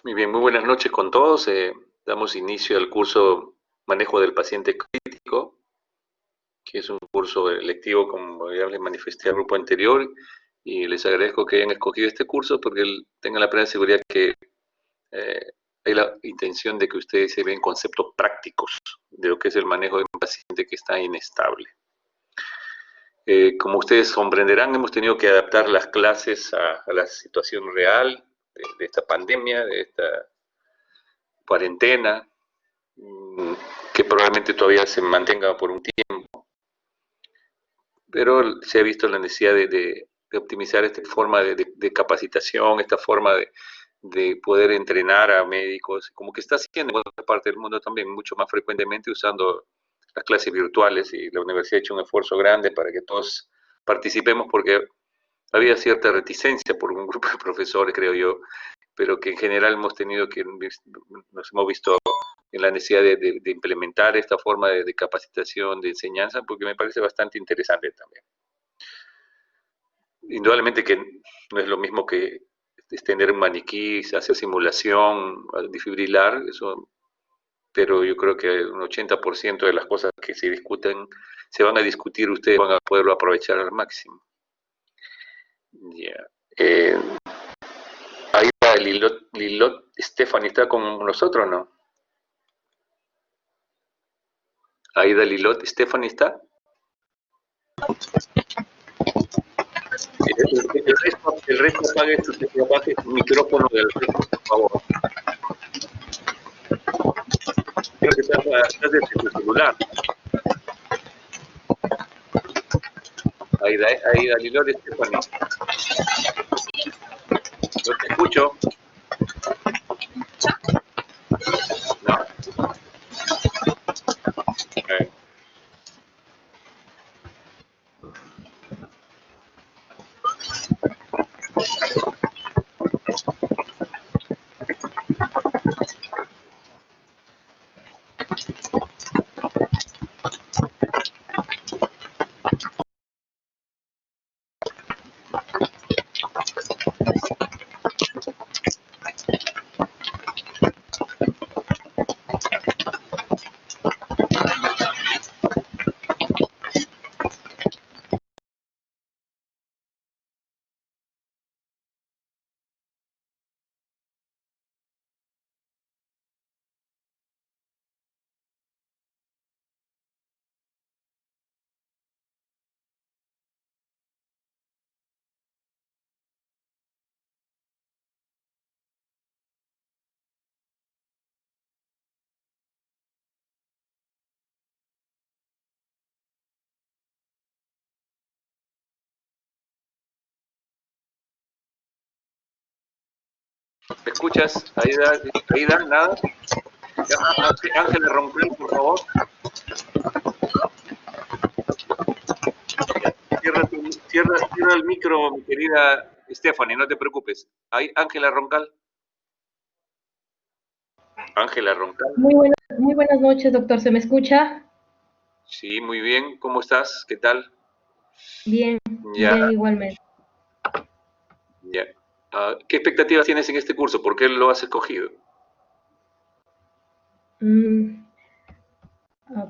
Muy bien, muy buenas noches con todos. Damos inicio al curso Manejo del Paciente Crítico, que es un curso electivo, como ya les manifesté al grupo anterior, y les agradezco que hayan escogido este curso porque tengan la plena seguridad que eh, hay la intención de que ustedes se vean conceptos prácticos de lo que es el manejo de un paciente que está inestable. Como ustedes comprenderán, hemos tenido que adaptar las clases a la situación real de esta pandemia, de esta cuarentena, que probablemente todavía se mantenga por un tiempo, pero se ha visto la necesidad de optimizar esta forma de capacitación, esta forma de poder entrenar a médicos, como que está haciendo en otra parte del mundo también, mucho más frecuentemente usando las clases virtuales, y la universidad ha hecho un esfuerzo grande para que todos participemos porque había cierta reticencia por un grupo de profesores, creo yo, pero que en general hemos tenido que, nos hemos visto en la necesidad de implementar esta forma de capacitación, de enseñanza, porque me parece bastante interesante también. Indudablemente que no es lo mismo que extender un maniquí, hacer simulación, desfibrilar, eso, pero yo creo que un 80% de las cosas que se discuten, se van a discutir, ustedes van a poderlo aprovechar al máximo. Yeah. Ahí va Lilot Stephanie, ¿está con nosotros o no? Aida Lilot Stephanie, ¿está? El resto apague su micrófono del resto, por favor. Creo que estás desde tu celular. Aida Lilot Stephanie. No te escucho. No. ¿Me escuchas? Aida, nada. Ángela Roncal, por favor. Cierra el micro, mi querida Stephanie, no te preocupes. Ángela Roncal. Ángela Roncal. Muy buenas noches, doctor. ¿Se me escucha? Sí, muy bien. ¿Cómo estás? ¿Qué tal? Bien, Ya, bien, igualmente. ya. ¿Qué expectativas tienes en este curso? ¿Por qué lo has escogido? Mm,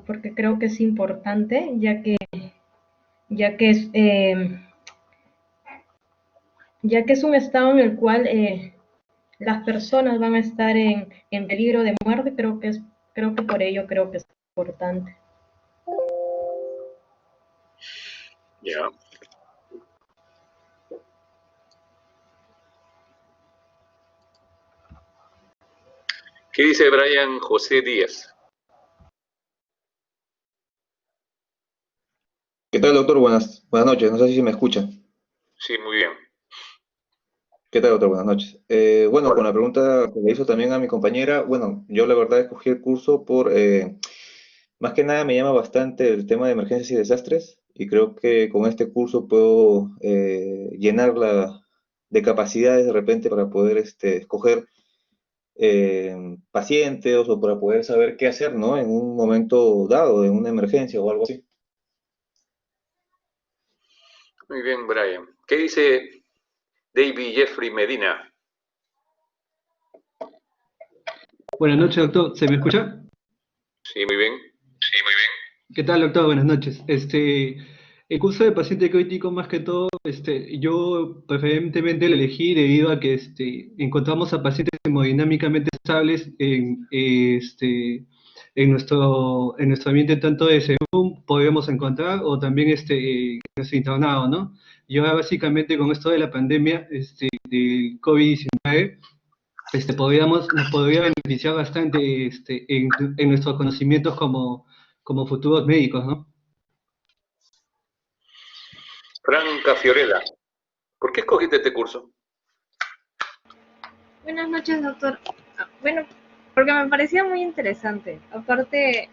Porque creo que es importante, ya que es, ya que es un estado en el cual las personas van a estar en peligro de muerte, creo que por ello creo que es importante. Ya. ¿Qué dice Brian José Díaz? ¿Qué tal, doctor? Buenas noches. No sé si me escucha. Sí, muy bien. ¿Qué tal, doctor? Buenas noches. Bueno, Hola. con la pregunta que le hizo también a mi compañera, bueno, yo la verdad escogí el curso más que nada me llama bastante el tema de emergencias y desastres y creo que con este curso puedo llenarla de capacidades de repente para poder escoger pacientes o para poder saber qué hacer, ¿no? En un momento dado, en una emergencia o algo así. Muy bien, Brian. ¿Qué dice David Jeffrey Medina? Buenas noches, doctor. ¿Se me escucha? Sí, muy bien. ¿Qué tal, doctor? Buenas noches. El curso de paciente crítico, más que todo, yo preferentemente lo elegí debido a que encontramos a pacientes hemodinámicamente estables en nuestro ambiente tanto de según podemos encontrar o también en nuestro internado, ¿no? Y ahora básicamente con esto de la pandemia del COVID-19, nos podría beneficiar bastante en nuestros conocimientos como futuros médicos, ¿no? Franca Fiorella, ¿por qué escogiste este curso? Buenas noches, doctor. Bueno, porque me parecía muy interesante. Aparte,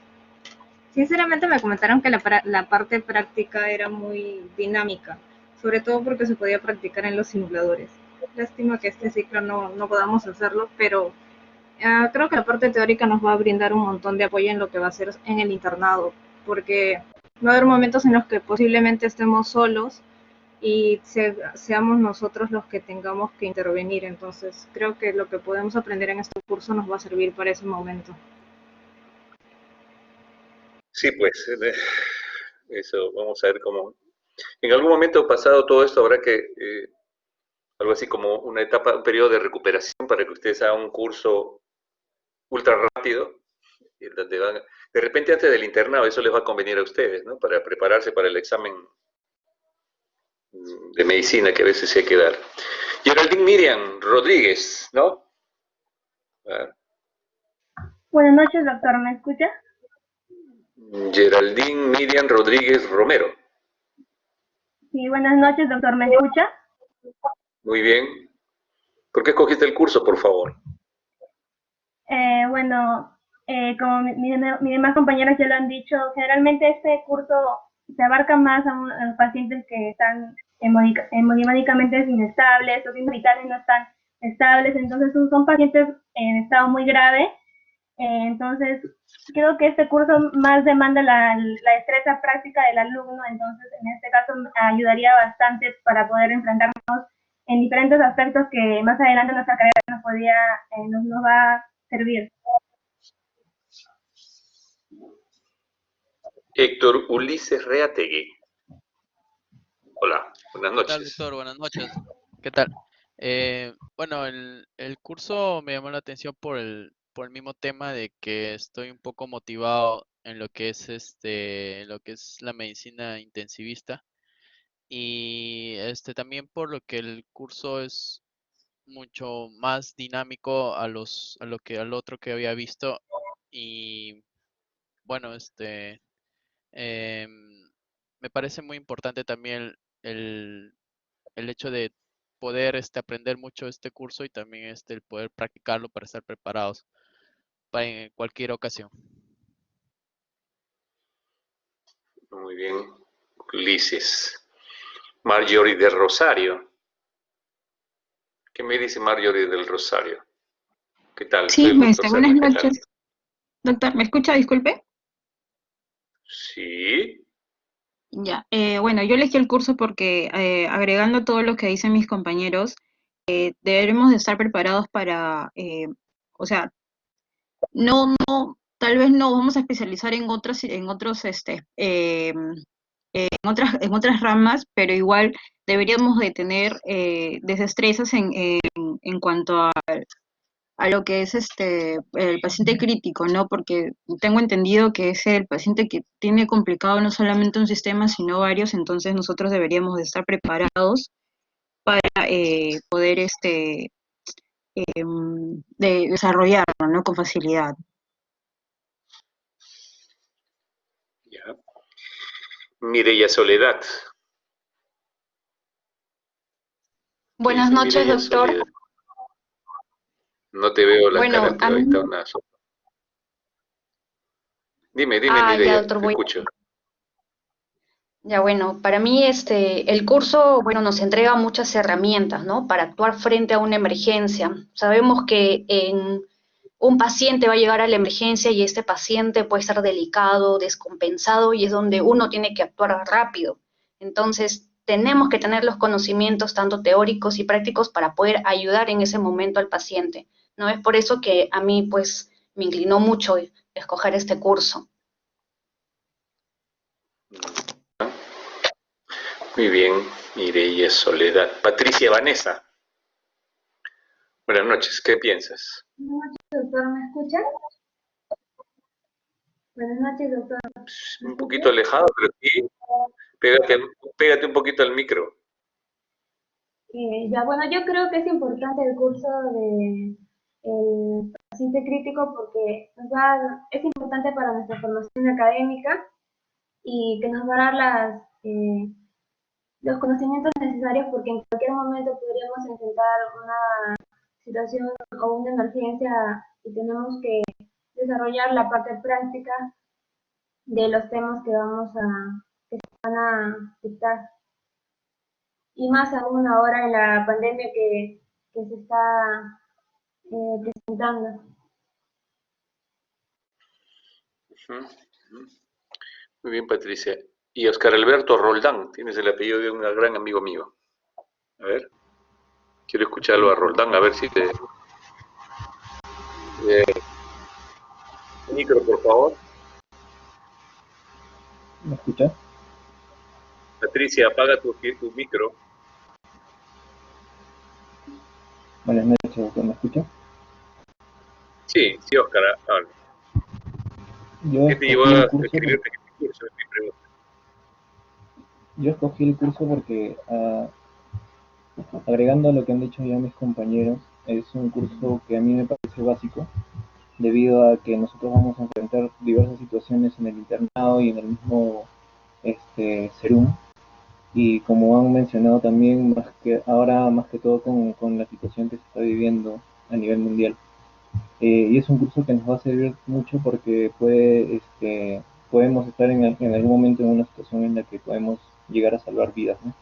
sinceramente me comentaron que la parte práctica era muy dinámica, sobre todo porque se podía practicar en los simuladores. Lástima que este ciclo no podamos hacerlo, pero creo que la parte teórica nos va a brindar un montón de apoyo en lo que va a ser en el internado, porque va a haber momentos en los que posiblemente estemos solos y seamos nosotros los que tengamos que intervenir. Entonces, creo que lo que podemos aprender en este curso nos va a servir para ese momento. Sí, pues, eso, vamos a ver cómo. En algún momento pasado todo esto habrá que, algo así como una etapa, un periodo de recuperación para que ustedes hagan un curso ultra rápido, y donde de repente antes del internado, eso les va a convenir a ustedes, ¿no? Para prepararse para el examen de medicina que a veces se hay que dar. Geraldine Miriam Rodríguez, ¿no? Buenas noches, doctor, ¿me escucha? Geraldine Miriam Rodríguez Romero. Sí, buenas noches, doctor, ¿me escucha? Muy bien. ¿Por qué escogiste el curso, por favor? Como mis demás compañeros ya lo han dicho, generalmente este curso se abarca más a los pacientes que están hemodinámicamente inestables, sus signos vitales no están estables, entonces son pacientes en estado muy grave. Entonces, creo que este curso más demanda la destreza práctica del alumno, entonces en este caso ayudaría bastante para poder enfrentarnos en diferentes aspectos que más adelante en nuestra carrera nos va a servir. Héctor Ulises Reategui. Hola, buenas ¿Qué tal, noches. doctor? Buenas noches. ¿Qué tal? Bueno, el curso me llamó la atención por el mismo tema de que estoy un poco motivado en lo que es lo que es la medicina intensivista y también por lo que el curso es mucho más dinámico al otro que había visto y bueno, me parece muy importante también el hecho de poder aprender mucho este curso y también el poder practicarlo para estar preparados para en cualquier ocasión. Muy bien. Ulises. Marjorie del Rosario. ¿Qué me dice Marjorie del Rosario? ¿Qué tal? Soy Sí, el doctor buenas Serna, ¿qué tal? noches. Doctor, ¿me escucha? Disculpe. Sí. Ya, bueno, yo elegí el curso porque agregando todo lo que dicen mis compañeros, deberemos de estar preparados para, o sea, tal vez no vamos a especializar en otras ramas, pero igual deberíamos de tener destrezas en cuanto a lo que es el paciente crítico, ¿no? Porque tengo entendido que es el paciente que tiene complicado no solamente un sistema, sino varios, entonces nosotros deberíamos de estar preparados para poder desarrollarlo, ¿no? Con facilidad. Ya. Mireya Soledad. Buenas noches, Mireya doctor. Soledad. No te veo la Bueno, cara, pero a ahí mí... está una sopa. Dime, ya, Mireya, doctor, te escucho. Ya, bueno, para mí el curso, bueno, nos entrega muchas herramientas, ¿no? Para actuar frente a una emergencia. Sabemos que un paciente va a llegar a la emergencia y este paciente puede estar delicado, descompensado y es donde uno tiene que actuar rápido. Entonces, tenemos que tener los conocimientos tanto teóricos y prácticos para poder ayudar en ese momento al paciente, ¿no? Es por eso que a mí, pues, me inclinó mucho escoger este curso. Muy bien, Mireia Soledad. Patricia Vanessa. Buenas noches, ¿qué piensas? Buenas noches, doctor, ¿me escucha? Buenas noches, doctor. Un poquito alejado, pero sí. Pégate un poquito al micro. Ya, bueno, yo creo que es importante el curso de el paciente crítico porque es importante para nuestra formación académica y que nos va a dar los conocimientos necesarios porque en cualquier momento podríamos enfrentar una situación o una emergencia y tenemos que desarrollar la parte práctica de los temas que se van a dictar. Y más aún ahora en la pandemia que se está presentando. Muy bien, Patricia. Y Oscar Alberto Roldán, tienes el apellido de un gran amigo mío. A ver, quiero escucharlo a Roldán, a ver si te... micro, por favor. ¿Me escucha? Patricia, apaga tu micro. Buenas noches, doctor, ¿me escucha? Sí, Oscar, habla. ¿Qué te llevó a escribirte este curso? Es mi pregunta. Yo escogí el curso porque, agregando a lo que han dicho ya mis compañeros, es un curso que a mí me parece básico, debido a que nosotros vamos a enfrentar diversas situaciones en el internado y en el mismo Serum. Y como han mencionado también, más que todo con la situación que se está viviendo a nivel mundial. Y es un curso que nos va a servir mucho porque podemos estar en algún momento en una situación en la que podemos llegar a salvar vidas, ¿no?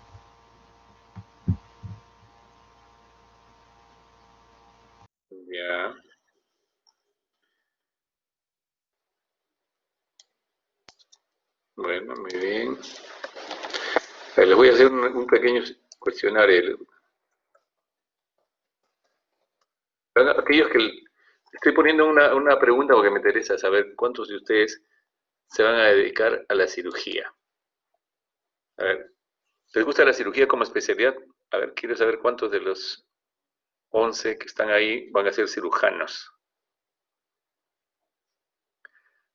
Ya. Bueno, muy bien. Les voy a hacer un pequeño cuestionario. Aquellos que estoy poniendo una pregunta porque me interesa saber cuántos de ustedes se van a dedicar a la cirugía. A ver, ¿les gusta la cirugía como especialidad? A ver, quiero saber cuántos de los 11 que están ahí van a ser cirujanos.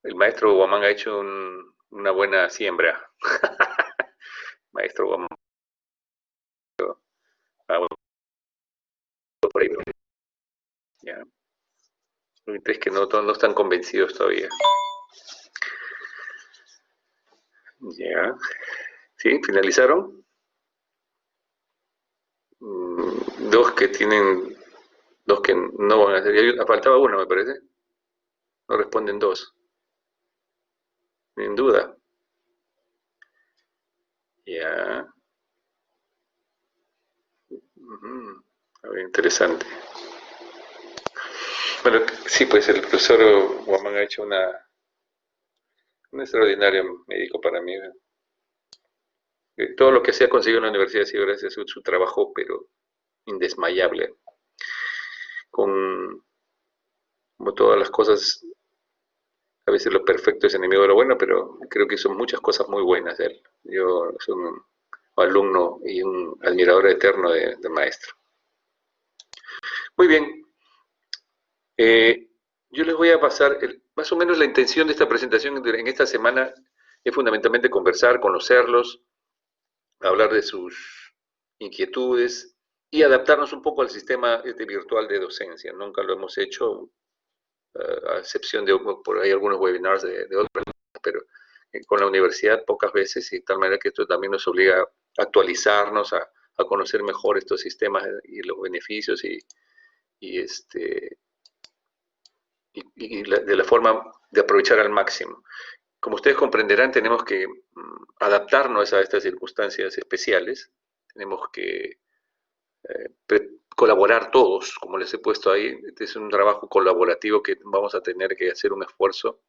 El maestro Guamán ha hecho una buena siembra. Maestro Guamán. Por ahí. Ya. Es que no están convencidos todavía. Ya. ¿Sí? ¿Finalizaron? Dos que no van a hacer. Faltaba uno, me parece. No responden dos. Sin duda. Ya. A ver, interesante. Bueno, sí, pues el profesor Guamán ha hecho un extraordinario médico para mí. Todo lo que se ha conseguido en la universidad ha sido gracias a su trabajo, pero indesmayable. Como todas las cosas, a veces lo perfecto es enemigo de lo bueno, pero creo que son muchas cosas muy buenas de él. Yo soy un alumno y un admirador eterno del maestro. Muy bien. Yo les voy a pasar, más o menos la intención de esta presentación en esta semana es fundamentalmente conversar, conocerlos, hablar de sus inquietudes y adaptarnos un poco al sistema virtual de docencia. Nunca lo hemos hecho, a excepción de por ahí algunos webinars de otras, pero con la universidad pocas veces, y de tal manera que esto también nos obliga a actualizarnos, a conocer mejor estos sistemas y los beneficios y de la forma de aprovechar al máximo. Como ustedes comprenderán, tenemos que adaptarnos a estas circunstancias especiales, tenemos que colaborar todos, como les he puesto ahí. Este es un trabajo colaborativo que vamos a tener que hacer un esfuerzo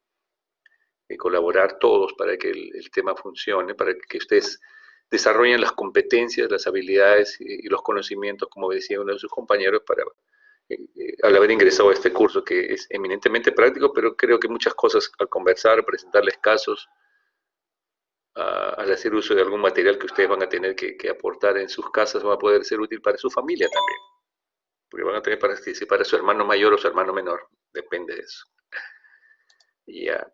y colaborar todos para que el tema funcione, para que ustedes desarrollen las competencias, las habilidades y los conocimientos, como decía uno de sus compañeros, para al haber ingresado a este curso que es eminentemente práctico, pero creo que muchas cosas al conversar, presentarles casos, al hacer uso de algún material que ustedes van a tener que aportar en sus casas, va a poder ser útil para su familia también, porque van a tener para participar a su hermano mayor o su hermano menor, depende de eso. Ya,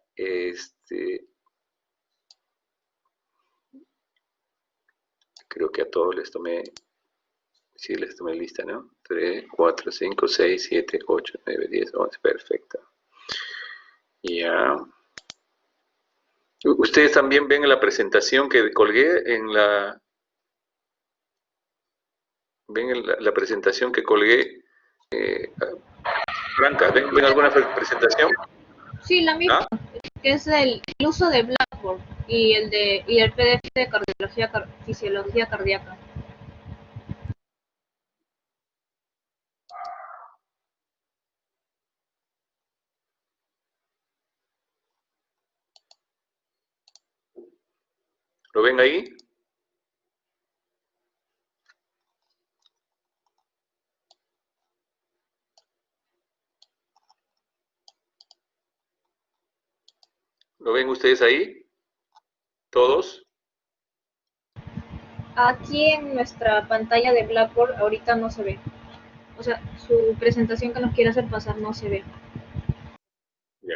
creo que a todos les tomé, sí, les tomé lista, ¿no? 3, 4, 5, 6, 7, 8, 9, 10, 11, perfecto. Ya. Ustedes también ven la presentación que colgué en la... ¿Ven la presentación que colgué? Franca, ¿ven alguna presentación? Sí, la misma, ¿Ah? que es el uso de Blackboard y el PDF de fisiología cardíaca. ¿Lo ven ahí? ¿Lo ven ustedes ahí? ¿Todos? Aquí en nuestra pantalla de Blackboard ahorita no se ve. O sea, su presentación que nos quiere hacer pasar no se ve. Ya.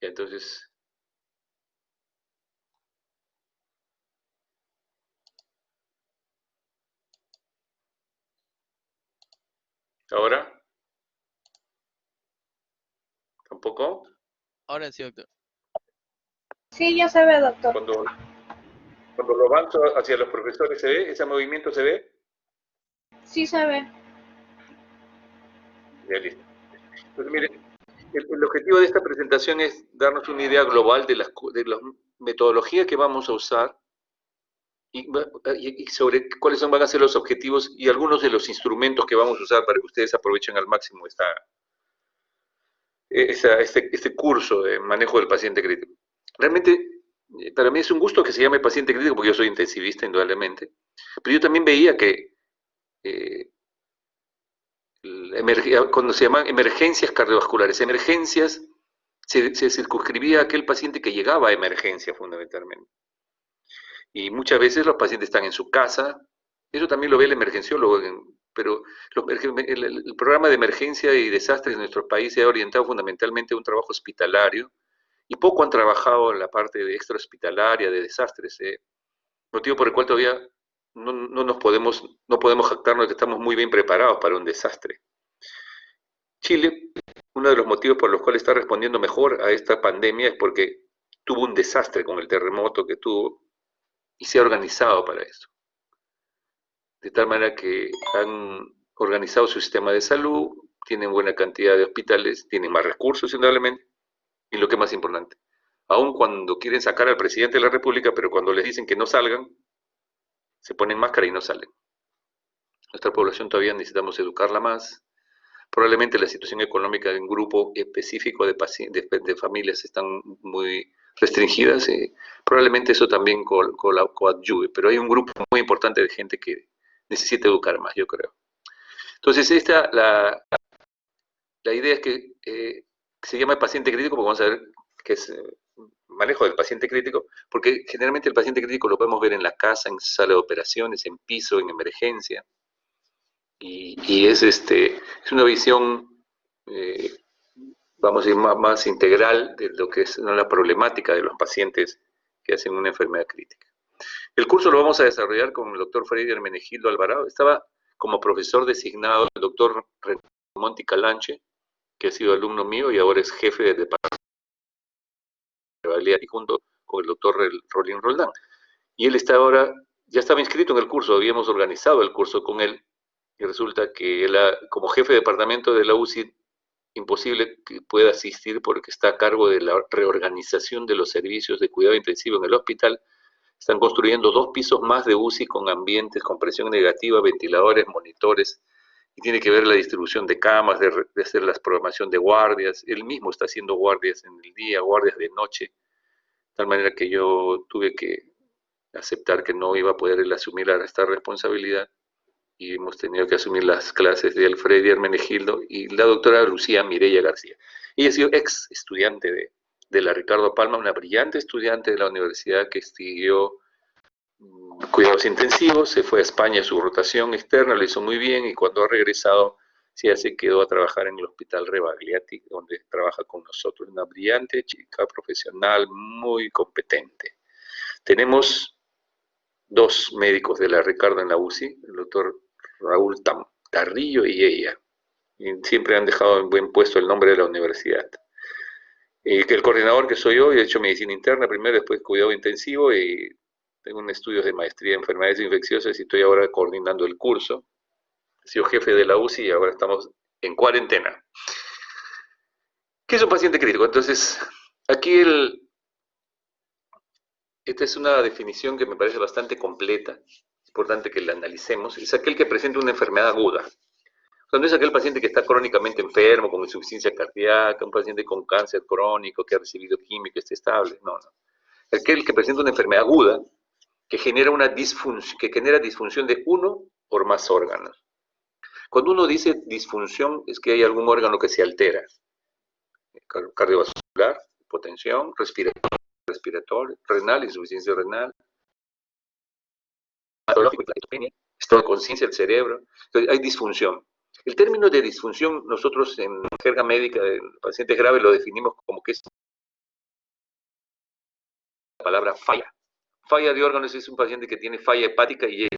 Entonces... ¿Ahora? ¿Tampoco? Ahora sí, doctor. Sí, ya se ve, doctor. Cuando lo avanzo hacia los profesores, ¿se ve? ¿Ese movimiento se ve? Sí se ve. Ya, listo. Pues miren, el objetivo de esta presentación es darnos una idea global de la metodología que vamos a usar y sobre cuáles van a ser los objetivos y algunos de los instrumentos que vamos a usar para que ustedes aprovechen al máximo este curso de manejo del paciente crítico. Realmente, para mí es un gusto que se llame paciente crítico porque yo soy intensivista, indudablemente, pero yo también veía que cuando se llaman emergencias cardiovasculares, emergencias se circunscribía a aquel paciente que llegaba a emergencia fundamentalmente. Y muchas veces los pacientes están en su casa, eso también lo ve el emergenciólogo, pero el programa de emergencia y desastres en nuestro país se ha orientado fundamentalmente a un trabajo hospitalario y poco han trabajado en la parte de extrahospitalaria, de desastres, motivo por el cual todavía no podemos jactarnos de que estamos muy bien preparados para un desastre. Chile, uno de los motivos por los cuales está respondiendo mejor a esta pandemia es porque tuvo un desastre con el terremoto que tuvo y se ha organizado para eso. De tal manera que han organizado su sistema de salud, tienen buena cantidad de hospitales, tienen más recursos, indudablemente, y lo que es más importante, aun cuando quieren sacar al presidente de la República, pero cuando les dicen que no salgan, se ponen máscara y no salen. Nuestra población todavía necesitamos educarla más. Probablemente la situación económica de un grupo específico de familias están muy restringidas. Probablemente eso también coadyuve, pero hay un grupo muy importante de gente que necesita educar más, yo creo. Entonces, la idea es que se llama paciente crítico, porque vamos a ver qué es manejo del paciente crítico, porque generalmente el paciente crítico lo podemos ver en la casa, en sala de operaciones, en piso, en emergencia, y es una visión, vamos a decir, más integral de lo que es la problemática de los pacientes que hacen una enfermedad crítica. El curso lo vamos a desarrollar con el doctor Freddy Hermenegildo Alvarado. Estaba como profesor designado el doctor Monti Calanche, que ha sido alumno mío y ahora es jefe del departamento de valía, y junto con el doctor Rolín Roldán. Y él está ahora, ya estaba inscrito en el curso, habíamos organizado el curso con él, y resulta que él, como jefe de departamento de la UCI, imposible que pueda asistir porque está a cargo de la reorganización de los servicios de cuidado intensivo en el hospital. Están construyendo 2 pisos más de UCI con ambientes, con presión negativa, ventiladores, monitores, y tiene que ver la distribución de camas, de hacer la programación de guardias. Él mismo está haciendo guardias en el día, guardias de noche, de tal manera que yo tuve que aceptar que no iba a poder él asumir esta responsabilidad. y hemos tenido que asumir las clases de Alfredo Hermenegildo y la doctora Lucía Mireya García. Ella ha sido ex estudiante de la Ricardo Palma, una brillante estudiante de la universidad que estudió cuidados intensivos, se fue a España a su rotación externa, lo hizo muy bien y cuando ha regresado sí, se quedó a trabajar en el Hospital Rebagliati, donde trabaja con nosotros, una brillante chica profesional muy competente. Tenemos 2 médicos de la Ricardo en la UCI, el doctor Raúl Carrillo y ella, y siempre han dejado en buen puesto el nombre de la universidad. Y que el coordinador que soy yo, he hecho medicina interna primero, después cuidado intensivo y tengo un estudio de maestría en enfermedades infecciosas y estoy ahora coordinando el curso. He sido jefe de la UCI y ahora estamos en cuarentena. ¿Qué es un paciente crítico? Entonces, aquí esta es una definición que me parece bastante completa, es importante que la analicemos, es aquel que presenta una enfermedad aguda. O sea, no es aquel paciente que está crónicamente enfermo, con insuficiencia cardíaca, un paciente con cáncer crónico, que ha recibido quimio, que esté estable, no. Aquel que presenta una enfermedad aguda, que genera disfunción de uno o más órganos. Cuando uno dice disfunción, es que hay algún órgano que se altera. Cardiovascular, hipotensión, respiratorio, renal, insuficiencia renal, estado de conciencia del cerebro. Entonces, hay disfunción. El término de disfunción, nosotros en jerga médica de pacientes graves lo definimos como que es la palabra falla. Falla de órganos es un paciente que tiene falla hepática y en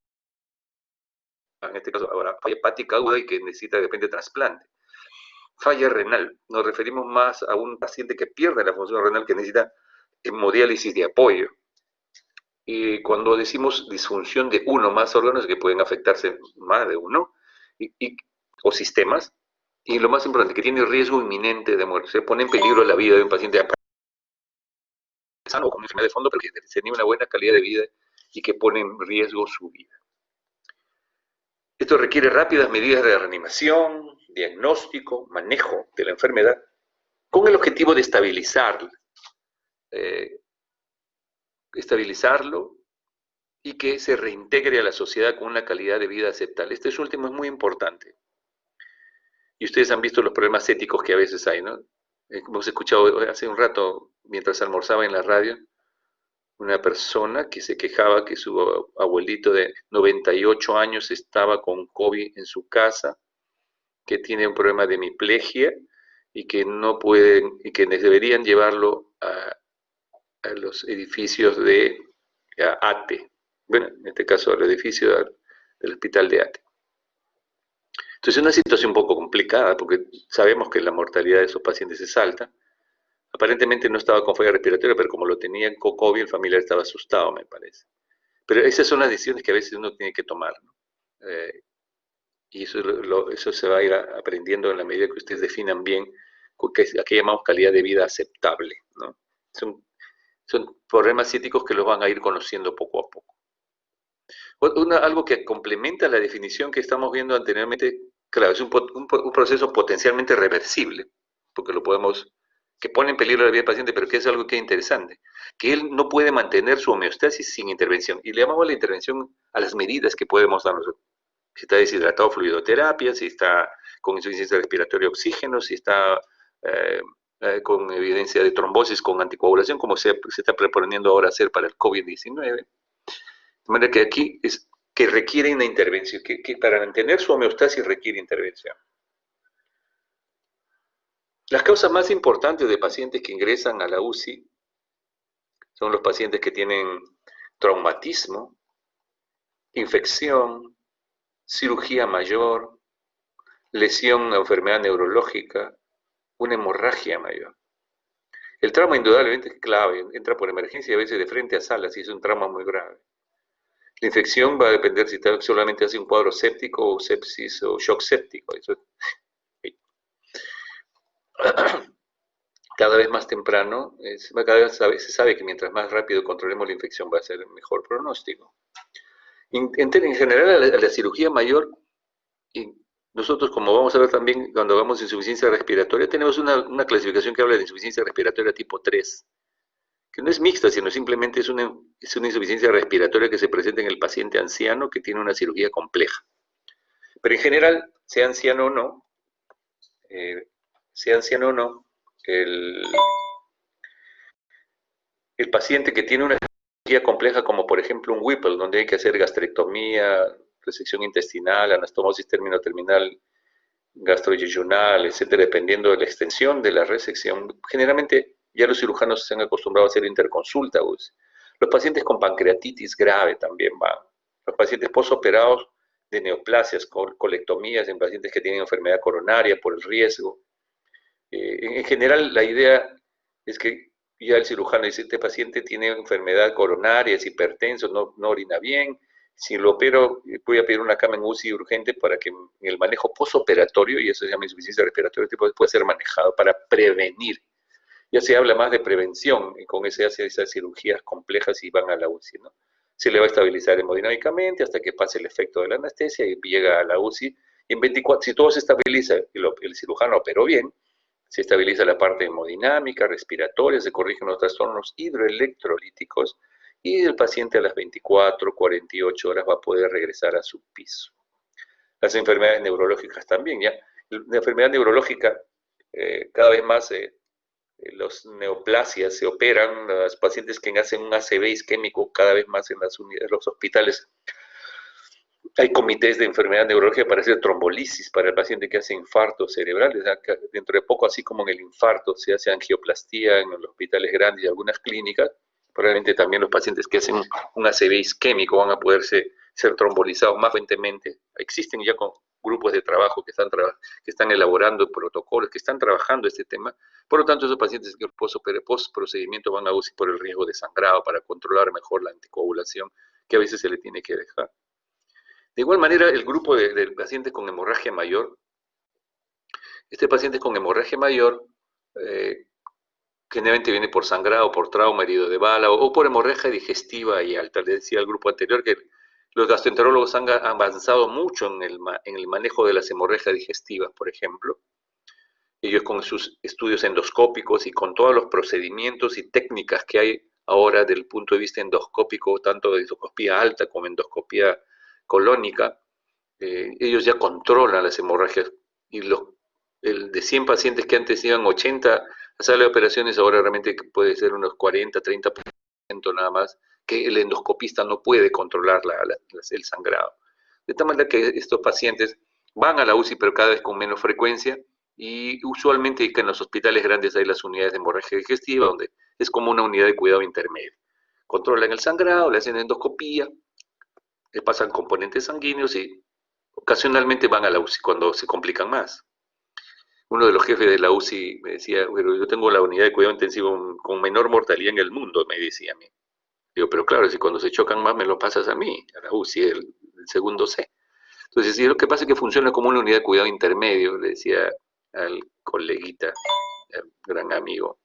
este caso ahora falla hepática aguda y que necesita de repente trasplante. Falla renal, nos referimos más a un paciente que pierde la función renal que necesita hemodiálisis de apoyo. Y cuando decimos disfunción de uno o más órganos, que pueden afectarse más de uno, o sistemas, y lo más importante, que tiene riesgo inminente de muerte, se pone en peligro la vida de un paciente sano o con enfermedad de fondo, pero que tenía una buena calidad de vida y que pone en riesgo su vida. Esto requiere rápidas medidas de reanimación, diagnóstico, manejo de la enfermedad, con el objetivo de estabilizarlo y que se reintegre a la sociedad con una calidad de vida aceptable. Este último es muy importante. Y ustedes han visto los problemas éticos que a veces hay, ¿no? Hemos escuchado hace un rato, mientras almorzaba en la radio, una persona que se quejaba que su abuelito de 98 años estaba con COVID en su casa, que tiene un problema de hemiplegia y que no pueden, y que deberían llevarlo a los edificios de ATE. Bueno, en este caso al edificio del hospital de ATE. Entonces es una situación un poco complicada porque sabemos que la mortalidad de esos pacientes es alta. Aparentemente no estaba con falla respiratoria, pero como lo tenían con COVID, el familiar estaba asustado, me parece. Pero esas son las decisiones que a veces uno tiene que tomar, ¿no? Y eso se va a ir aprendiendo en la medida que ustedes definan bien a qué llamamos calidad de vida aceptable, ¿no? Son problemas éticos que los van a ir conociendo poco a poco. Algo que complementa la definición que estamos viendo anteriormente, claro, es un proceso potencialmente reversible, porque que pone en peligro la vida del paciente, pero que es algo que es interesante, que él no puede mantener su homeostasis sin intervención, y le llamamos la intervención a las medidas que podemos darnos. Si está deshidratado, fluidoterapia, si está con insuficiencia respiratoria, oxígeno, si está con evidencia de trombosis con anticoagulación, como se está proponiendo ahora hacer para el COVID-19. De manera que aquí es que requiere una intervención, que para mantener su homeostasis requiere intervención. Las causas más importantes de pacientes que ingresan a la UCI son los pacientes que tienen traumatismo, infección, cirugía mayor, lesión o enfermedad neurológica, una hemorragia mayor. El trauma indudablemente es clave, entra por emergencia y a veces de frente a sala, si es un trauma muy grave. La infección va a depender si está solamente hace un cuadro séptico o sepsis o shock séptico. Eso cada vez más temprano, cada vez se sabe que mientras más rápido controlemos la infección va a ser el mejor pronóstico. En general, a la cirugía mayor, y nosotros, como vamos a ver también cuando hagamos insuficiencia respiratoria, tenemos una clasificación que habla de insuficiencia respiratoria tipo 3, que no es mixta, sino simplemente es una insuficiencia respiratoria que se presenta en el paciente anciano que tiene una cirugía compleja. Pero en general, sea anciano o no, el paciente que tiene una cirugía compleja como por ejemplo un Whipple, donde hay que hacer gastrectomía, resección intestinal, anastomosis terminal, gastroyeyunal, etcétera, dependiendo de la extensión de la resección, generalmente ya los cirujanos se han acostumbrado a hacer interconsulta. Los pacientes con pancreatitis grave también van. Los pacientes posoperados de neoplasias, colectomías en pacientes que tienen enfermedad coronaria por el riesgo. En general, la idea es que ya el cirujano dice, este paciente tiene enfermedad coronaria, es hipertenso, no orina bien. Si lo opero, voy a pedir una cama en UCI urgente para que en el manejo posoperatorio, y eso se llama insuficiencia respiratoria, puede ser manejado para prevenir. Ya se habla más de prevención, y con eso se hacen esas cirugías complejas y van a la UCI, ¿no? Se le va a estabilizar hemodinámicamente hasta que pase el efecto de la anestesia y llega a la UCI. Y en 24, si todo se estabiliza, el cirujano operó bien, se estabiliza la parte hemodinámica, respiratoria, se corrigen los trastornos hidroelectrolíticos y el paciente a las 24, 48 horas va a poder regresar a su piso. Las enfermedades neurológicas también, ya. La enfermedad neurológica, cada vez más los neoplasias se operan, los pacientes que hacen un ACV isquémico cada vez más en los hospitales. Hay comités de enfermedad neurológica para hacer trombolisis para el paciente que hace infartos cerebrales. Dentro de poco, así como en el infarto se hace angioplastía en los hospitales grandes y algunas clínicas, probablemente también los pacientes que hacen un ACV isquémico van a poder ser trombolizados más frecuentemente. Existen ya grupos de trabajo que están elaborando protocolos, que están trabajando este tema. Por lo tanto, esos pacientes que post-procedimiento van a UCI por el riesgo de sangrado para controlar mejor la anticoagulación, que a veces se le tiene que dejar. De igual manera, el grupo de pacientes con hemorragia mayor, este paciente con hemorragia mayor generalmente viene por sangrado, por trauma, herido de bala o por hemorragia digestiva y alta. Les decía al grupo anterior que los gastroenterólogos han avanzado mucho en el manejo de las hemorragias digestivas, por ejemplo. Ellos con sus estudios endoscópicos y con todos los procedimientos y técnicas que hay ahora del punto de vista endoscópico, tanto de endoscopía alta como endoscopía colónica, ellos ya controlan las hemorragias y de 100 pacientes que antes iban 80 a sala de operaciones, ahora realmente puede ser unos 40, 30% nada más, que el endoscopista no puede controlar el sangrado. De tal manera que estos pacientes van a la UCI, pero cada vez con menos frecuencia, y usualmente que en los hospitales grandes hay las unidades de hemorragia digestiva, donde es como una unidad de cuidado intermedio. Controlan el sangrado, le hacen endoscopía, le pasan componentes sanguíneos y ocasionalmente van a la UCI cuando se complican más. Uno de los jefes de la UCI me decía, bueno, yo tengo la unidad de cuidado intensivo con menor mortalidad en el mundo, me decía a mí. Digo, pero claro, si cuando se chocan más me lo pasas a mí, a la UCI, el segundo C. Entonces, sí, lo que pasa es que funciona como una unidad de cuidado intermedio, le decía al coleguita, al gran amigo.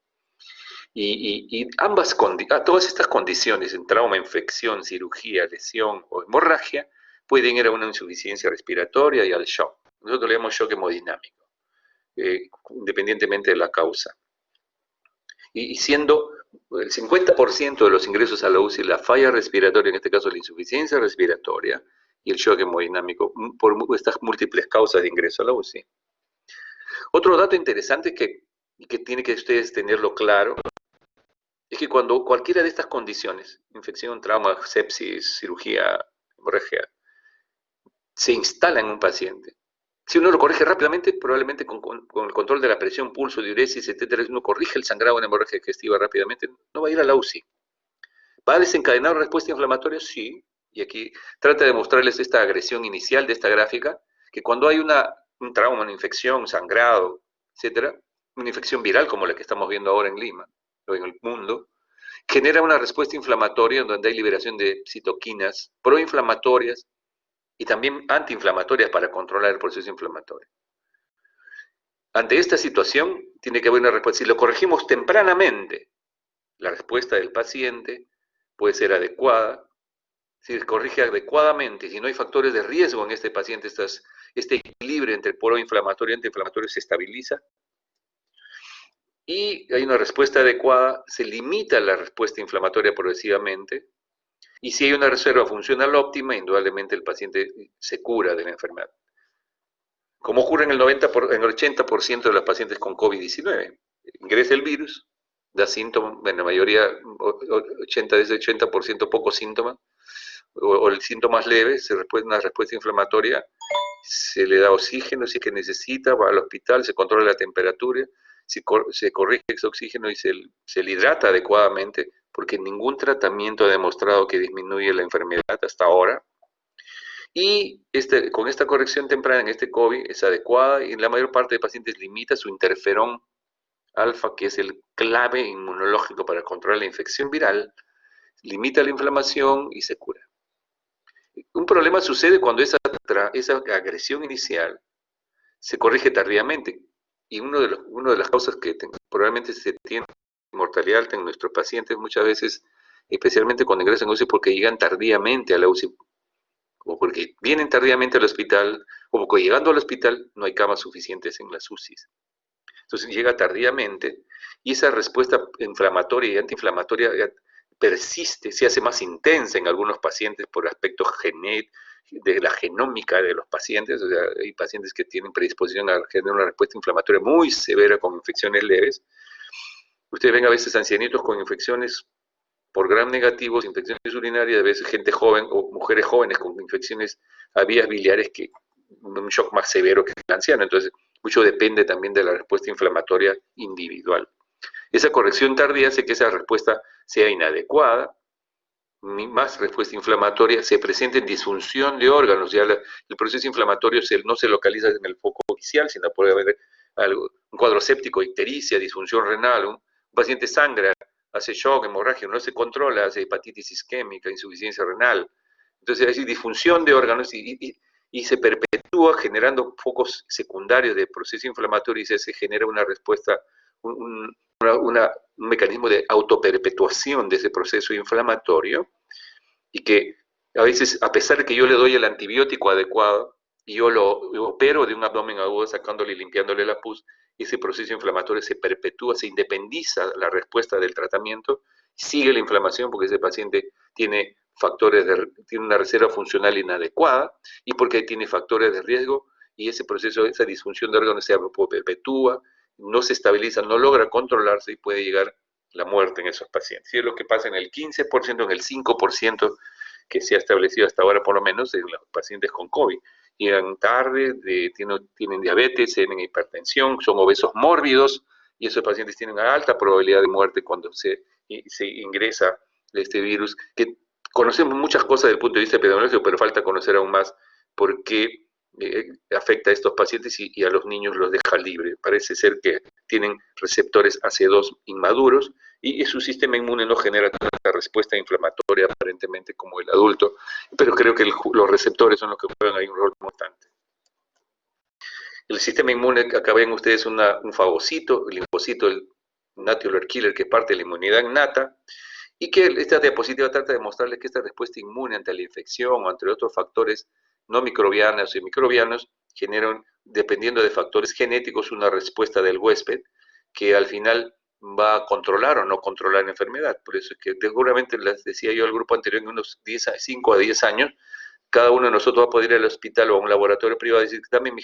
Y todas estas condiciones, en trauma, infección, cirugía, lesión o hemorragia, pueden ir a una insuficiencia respiratoria y al shock. Nosotros le llamamos shock hemodinámico, independientemente de la causa. Y siendo el 50% de los ingresos a la UCI la falla respiratoria, en este caso la insuficiencia respiratoria, y el shock hemodinámico, por estas múltiples causas de ingreso a la UCI. Otro dato interesante que tiene que ustedes tenerlo claro, es que cuando cualquiera de estas condiciones, infección, trauma, sepsis, cirugía, hemorragia, se instala en un paciente, si uno lo corrige rápidamente, probablemente con el control de la presión, pulso, diuresis, etcétera, si uno corrige el sangrado en hemorragia digestiva rápidamente, no va a ir a la UCI. ¿Va a desencadenar una respuesta inflamatoria? Sí. Y aquí trata de mostrarles esta agresión inicial de esta gráfica, que cuando hay un trauma, una infección, sangrado, etcétera, una infección viral como la que estamos viendo ahora en Lima, o en el mundo, genera una respuesta inflamatoria donde hay liberación de citoquinas proinflamatorias y también antiinflamatorias para controlar el proceso inflamatorio. Ante esta situación, tiene que haber una respuesta. Si lo corregimos tempranamente, la respuesta del paciente puede ser adecuada. Si se corrige adecuadamente, si no hay factores de riesgo en este paciente, este equilibrio entre proinflamatorio y antiinflamatorio se estabiliza. Y hay una respuesta adecuada, se limita la respuesta inflamatoria progresivamente, y si hay una reserva funcional óptima, indudablemente el paciente se cura de la enfermedad. como ocurre en el 80% de los pacientes con COVID-19. Ingresa el virus, da síntomas, en la mayoría, 80% pocos síntomas, o el síntoma más leve, una respuesta inflamatoria, se le da oxígeno si es que necesita, va al hospital, se controla la temperatura, se corrige ese oxígeno y se le hidrata adecuadamente, porque ningún tratamiento ha demostrado que disminuye la enfermedad hasta ahora. Y con esta corrección temprana en este COVID es adecuada y en la mayor parte de pacientes limita su interferón alfa, que es el clave inmunológico para controlar la infección viral, limita la inflamación y se cura. Un problema sucede cuando esa agresión inicial se corrige tardíamente. Y una de las causas que probablemente se tiene mortalidad alta en nuestros pacientes muchas veces, especialmente cuando ingresan a UCI, porque llegan tardíamente a la UCI, o porque vienen tardíamente al hospital, o porque llegando al hospital no hay camas suficientes en las UCIs. Entonces llega tardíamente y esa respuesta inflamatoria y antiinflamatoria persiste, se hace más intensa en algunos pacientes por aspectos de la genómica de los pacientes. O sea, hay pacientes que tienen predisposición a generar una respuesta inflamatoria muy severa con infecciones leves. Ustedes ven a veces ancianitos con infecciones por gram negativos, infecciones urinarias, a veces gente joven o mujeres jóvenes con infecciones a vías biliares, que un shock más severo que el anciano. Entonces, mucho depende también de la respuesta inflamatoria individual. Esa corrección tardía hace que esa respuesta sea inadecuada, más respuesta inflamatoria, se presenta en disfunción de órganos. Ya el proceso inflamatorio no se localiza en el foco inicial, sino puede haber un cuadro séptico, ictericia, disfunción renal, un paciente sangra, hace shock, hemorragia, no se controla, hace hepatitis isquémica, insuficiencia renal. Entonces hay disfunción de órganos y se perpetúa generando focos secundarios de proceso inflamatorio y se genera una respuesta, un mecanismo de autoperpetuación de ese proceso inflamatorio, y que a veces, a pesar de que yo le doy el antibiótico adecuado y yo lo opero de un abdomen agudo sacándole y limpiándole la pus, ese proceso inflamatorio se perpetúa, se independiza la respuesta del tratamiento, sigue la inflamación porque ese paciente tiene tiene una reserva funcional inadecuada y porque tiene factores de riesgo, y ese proceso, esa disfunción de órganos se perpetúa, no se estabiliza, no logra controlarse y puede llegar la muerte en esos pacientes. Y es lo que pasa en el 15%, en el 5% que se ha establecido hasta ahora, por lo menos, en los pacientes con COVID. Llegan tarde, tienen diabetes, tienen hipertensión, son obesos mórbidos, y esos pacientes tienen una alta probabilidad de muerte cuando se ingresa este virus, que conocemos muchas cosas desde el punto de vista epidemiológico, pero falta conocer aún más por qué afecta a estos pacientes y a los niños los deja libre. Parece ser que tienen receptores AC2 inmaduros y su sistema inmune no genera tanta respuesta inflamatoria aparentemente como el adulto, pero creo que los receptores son los que juegan ahí un rol importante. El sistema inmune, acá ven ustedes un fagocito, el linfocito, el natural killer, que es parte de la inmunidad innata, y que esta diapositiva trata de mostrarles que esta respuesta inmune ante la infección o entre otros factores no microbianos y microbianos generan, dependiendo de factores genéticos, una respuesta del huésped que al final va a controlar o no controlar la enfermedad. Por eso es que seguramente, les decía yo al grupo anterior, en unos 5 a 10 años, cada uno de nosotros va a poder ir al hospital o a un laboratorio privado y decir, dame mi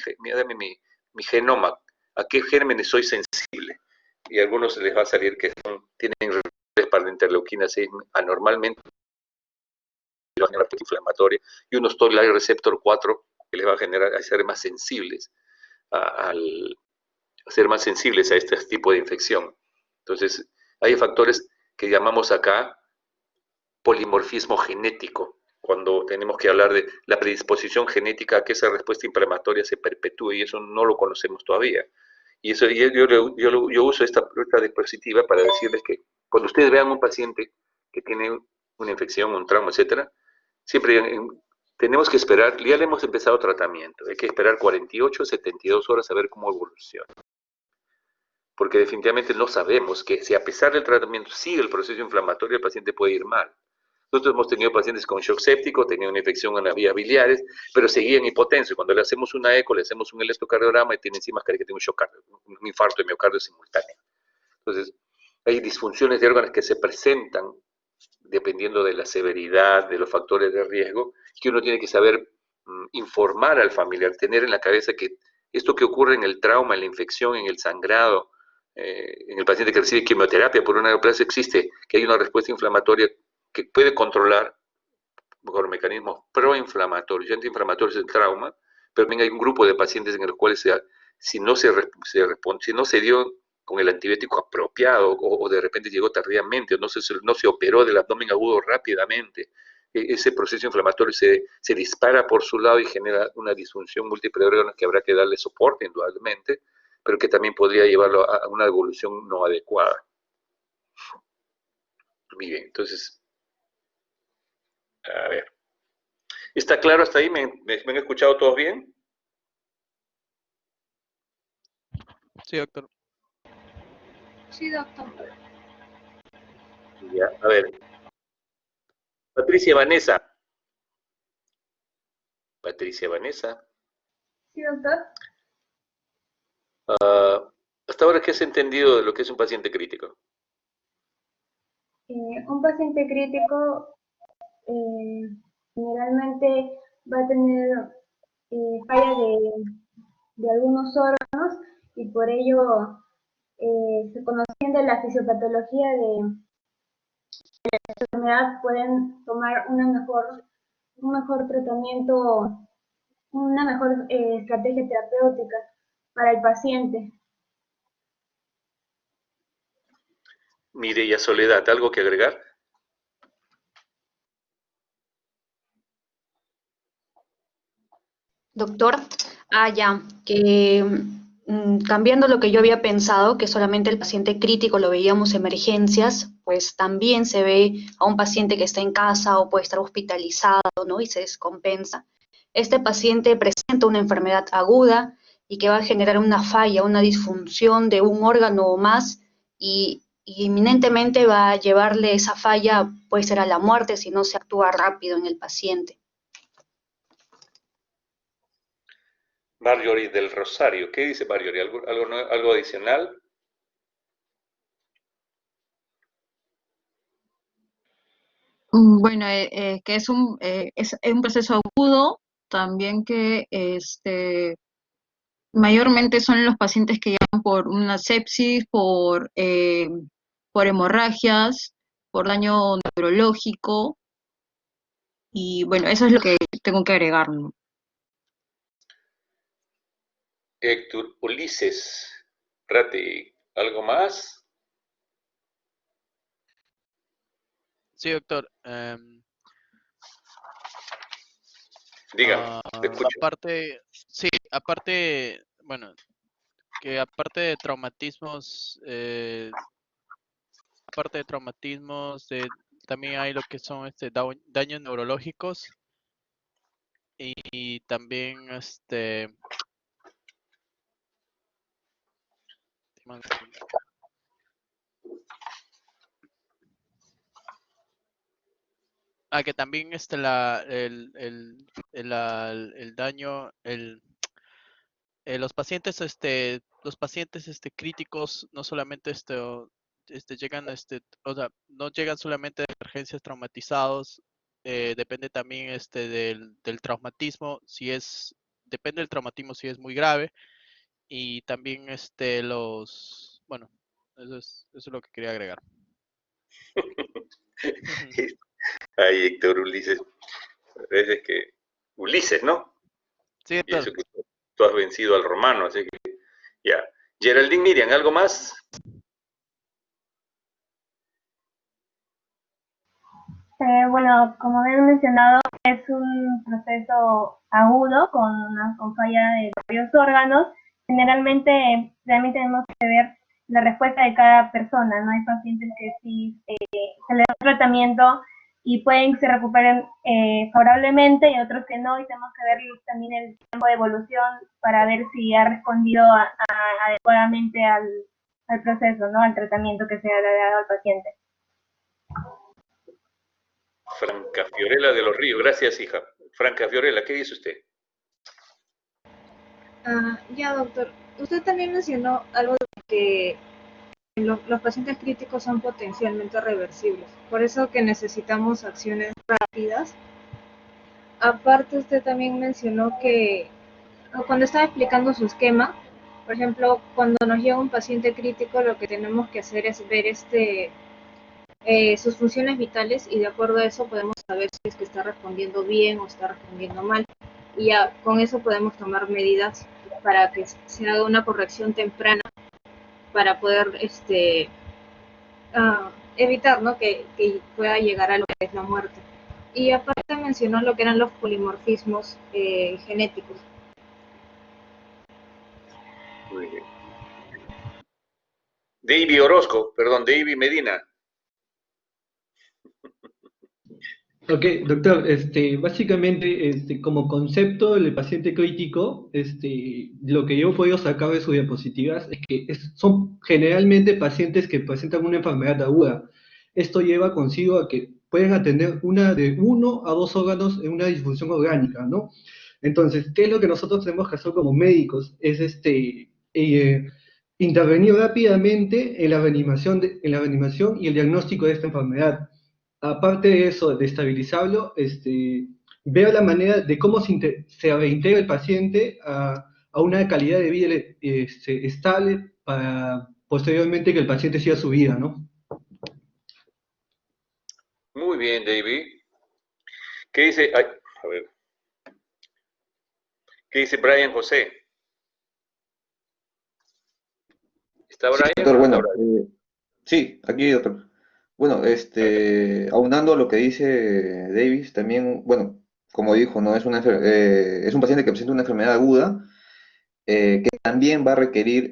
genoma, a qué gérmenes soy sensible. Y a algunos les va a salir que tienen para la interleuquina 6 anormalmente inflamatoria, y unos toll-like receptor 4 que les va a ser más sensibles a este tipo de infección. Entonces, hay factores que llamamos acá polimorfismo genético, cuando tenemos que hablar de la predisposición genética a que esa respuesta inflamatoria se perpetúe, y eso no lo conocemos todavía. Y eso yo uso esta diapositiva para decirles que cuando ustedes vean un paciente que tiene una infección, un trauma, etcétera, siempre tenemos que esperar, ya le hemos empezado tratamiento, hay que esperar 48 72 horas a ver cómo evoluciona. Porque definitivamente no sabemos que si a pesar del tratamiento sigue el proceso inflamatorio, el paciente puede ir mal. Nosotros hemos tenido pacientes con shock séptico, tenían una infección en las vías biliares, pero seguían hipotensos. Cuando le hacemos una eco, le hacemos un electrocardiograma y tiene encima que tiene un shock un infarto de miocardio simultáneo. Entonces, hay disfunciones de órganos que se presentan dependiendo de la severidad, de los factores de riesgo, que uno tiene que saber informar al familiar, tener en la cabeza que esto que ocurre en el trauma, en la infección, en el sangrado, en el paciente que recibe quimioterapia por una neoplasia, existe que hay una respuesta inflamatoria que puede controlar por mecanismos proinflamatorios y antiinflamatorios del trauma, pero también hay un grupo de pacientes en los cuales si no si no se dio con el antibiótico apropiado o de repente llegó tardíamente o no se operó del abdomen agudo rápidamente, ese proceso inflamatorio se dispara por su lado y genera una disfunción múltiple de órganos que habrá que darle soporte indudablemente, pero que también podría llevarlo a una evolución no adecuada. Muy bien, entonces, a ver. ¿Está claro hasta ahí? ¿Me han escuchado todos bien? Sí, doctor. Sí, doctor. Ya, a ver. Patricia Vanessa. Patricia Vanessa. Sí, doctor. ¿Hasta ahora qué has entendido de lo que es un paciente crítico? Un paciente crítico generalmente va a tener falla de algunos órganos y por ello, conociendo la fisiopatología de la enfermedad, pueden tomar un mejor tratamiento, una mejor estrategia terapéutica para el paciente. Mireya Soledad, ¿algo que agregar? Doctor, ya, que cambiando lo que yo había pensado, que solamente el paciente crítico lo veíamos en emergencias, pues también se ve a un paciente que está en casa o puede estar hospitalizado, ¿no? Y se descompensa. Este paciente presenta una enfermedad aguda y que va a generar una falla, una disfunción de un órgano o más y inminentemente va a llevarle esa falla, puede ser a la muerte si no se actúa rápido en el paciente. Marjorie del Rosario, ¿qué dice Marjorie? ¿Algo adicional? Bueno, que es un proceso agudo, también que mayormente son los pacientes que llegan por una sepsis, por hemorragias, por daño neurológico, y bueno, eso es lo que tengo que agregar, ¿no? Héctor Ulises Rati, ¿algo más? Sí, doctor. Dígame, te escucho. Aparte, bueno, que aparte de traumatismos, también hay lo que son daños neurológicos y también que también el daño, los pacientes críticos no solamente llegan o sea, no llegan solamente de emergencias traumatizados, depende también del traumatismo, depende del traumatismo si es muy grave, y también bueno, eso es lo que quería agregar. Ay, Héctor Ulises, es que Ulises, ¿no? Sí, Y doctor. eso que tú has vencido al romano, así que ya. Geraldine Miriam, ¿algo más? Bueno, como habían mencionado, es un proceso agudo con falla de varios órganos. Generalmente, también tenemos que ver la respuesta de cada persona, ¿no? Hay pacientes que sí se les da tratamiento y se recuperen favorablemente y otros que no, y tenemos que ver también el tiempo de evolución para ver si ha respondido adecuadamente al proceso, ¿no? Al tratamiento que se le ha dado al paciente. Franca Fiorella de los Ríos, gracias, hija. Franca Fiorella, ¿qué dice usted? Ya, doctor. Usted también mencionó algo de que los pacientes críticos son potencialmente reversibles. Por eso que necesitamos acciones rápidas. Aparte, usted también mencionó que cuando estaba explicando su esquema, por ejemplo, cuando nos llega un paciente crítico, lo que tenemos que hacer es ver sus funciones vitales y de acuerdo a eso podemos saber si es que está respondiendo bien o está respondiendo mal. Y ya con eso podemos tomar medidas para que se haga una corrección temprana para poder evitar, ¿no? que pueda llegar a lo que es la muerte. Y aparte mencionó lo que eran los polimorfismos genéticos. Muy bien. David Orozco, perdón, David Medina. Ok, doctor, básicamente, como concepto del paciente crítico, lo que yo he podido sacar de sus diapositivas es que son generalmente pacientes que presentan una enfermedad aguda. Esto lleva consigo a que pueden atender de 1 a 2 órganos en una disfunción orgánica, ¿no? Entonces, ¿qué es lo que nosotros tenemos que hacer como médicos? Es intervenir rápidamente en la reanimación y el diagnóstico de esta enfermedad. Aparte de eso, de estabilizarlo, veo la manera de cómo se reintegra el paciente a una calidad de vida estable para posteriormente que el paciente siga su vida, ¿no? Muy bien, David. ¿Qué dice? Ay, a ver. ¿Qué dice Brian José? ¿Está Sí, Brian doctor, o no está bueno, Brian? sí, aquí, doctor. Bueno, aunando a lo que dice Davis, también, bueno, como dijo, ¿no? Es un paciente que presenta una enfermedad aguda, que también va a requerir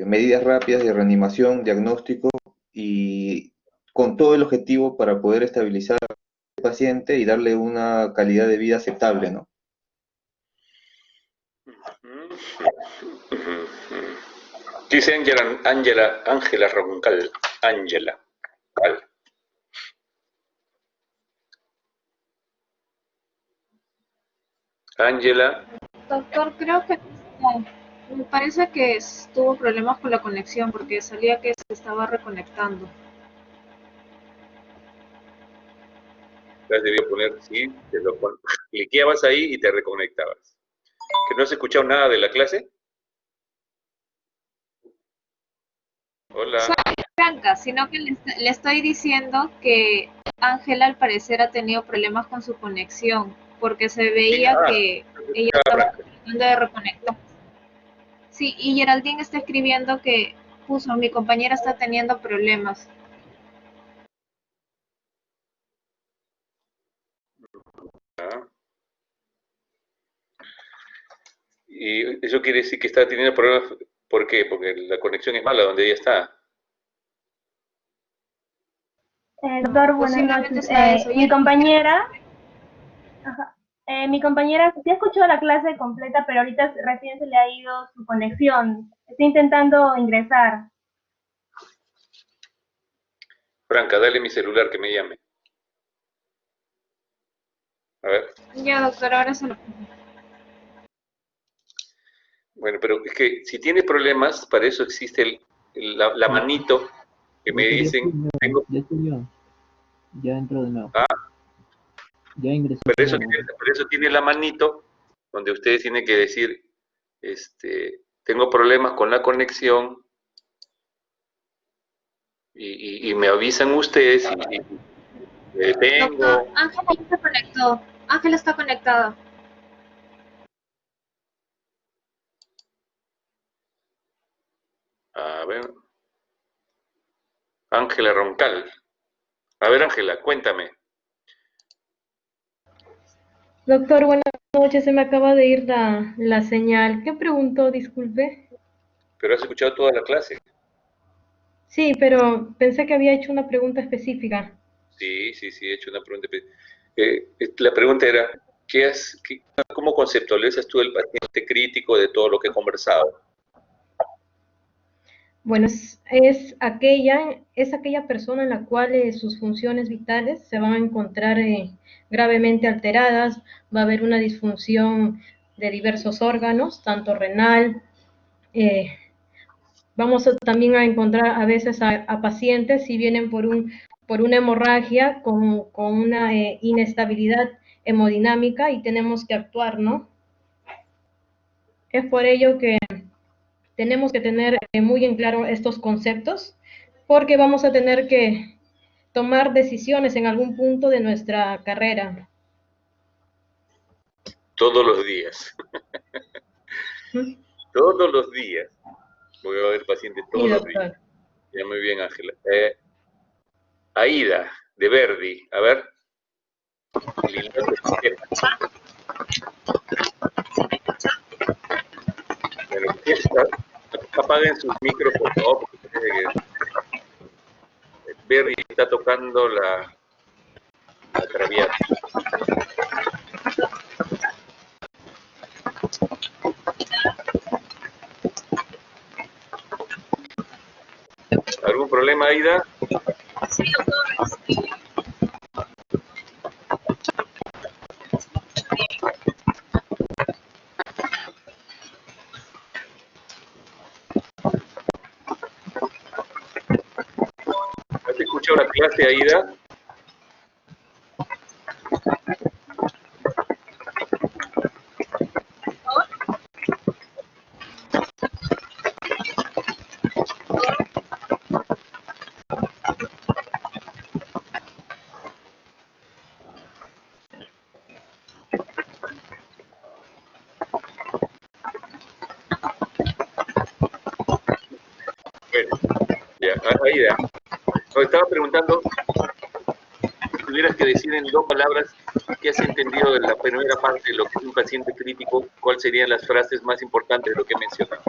medidas rápidas de reanimación, diagnóstico y con todo el objetivo para poder estabilizar al paciente y darle una calidad de vida aceptable, ¿no? Dice Ángela Roncal. Ángela. Ángela. Doctor, creo que me parece que tuvo problemas con la conexión porque salía que se estaba reconectando. Debía poner, sí, cliqueabas ahí y te reconectabas. ¿Que no has escuchado nada de la clase? Hola. Soy Franca, sino que le estoy diciendo que Ángela al parecer ha tenido problemas con su conexión porque se veía que ella estaba tratando de reconectar. Sí, y Geraldine está escribiendo que puso, mi compañera está teniendo problemas. Y eso quiere decir que está teniendo problemas. ¿Por qué? Porque la conexión es mala donde ella está. Doctor, buenas noches. Mi compañera, mi compañera sí ha escuchado la clase completa, pero ahorita recién se le ha ido su conexión. Está intentando ingresar. Franca, dale mi celular que me llame. A ver. Ya, doctor, ahora se lo... Bueno, pero es que si tiene problemas, para eso existe la manito que me dicen. Ya estudió. Ya entró de nuevo. Ya ingresó. Por eso tiene la manito donde ustedes tienen que decir, tengo problemas con la conexión y me avisan ustedes y me detengo. Doctor, Ángela ya se conectó. Ángela está conectada. A ver. Ángela Roncal. A ver, Ángela, cuéntame. Doctor, buenas noches, se me acaba de ir la señal. ¿Qué preguntó? Disculpe. Pero has escuchado toda la clase. Sí, pero pensé que había hecho una pregunta específica. Sí, he hecho una pregunta. La pregunta era, ¿cómo conceptualizas tú el paciente crítico de todo lo que he conversado? Bueno, es aquella persona en la cual sus funciones vitales se van a encontrar gravemente alteradas, va a haber una disfunción de diversos órganos, tanto renal, vamos también a encontrar a veces a pacientes si vienen por una hemorragia con una inestabilidad hemodinámica y tenemos que actuar, ¿no? Es por ello que tenemos que tener muy en claro estos conceptos, porque vamos a tener que tomar decisiones en algún punto de nuestra carrera. Todos los días. Todos los días. Voy a ver pacientes Sí, todos los días. doctor. Ya, muy bien, Ángela. Aida, de Verdi. A ver. Bueno, apaguen sus micros, por favor, porque parece que Verdi está tocando la traviata. ¿Algún problema, Aida? Sí, doctor. ¿Has escuchado la clase, Aida? Bueno, ya, Aida, nos estaba preguntando, si tuvieras que decir en 2 palabras qué has entendido de la primera parte de lo que es un paciente crítico, ¿cuáles serían las frases más importantes de lo que he mencionado?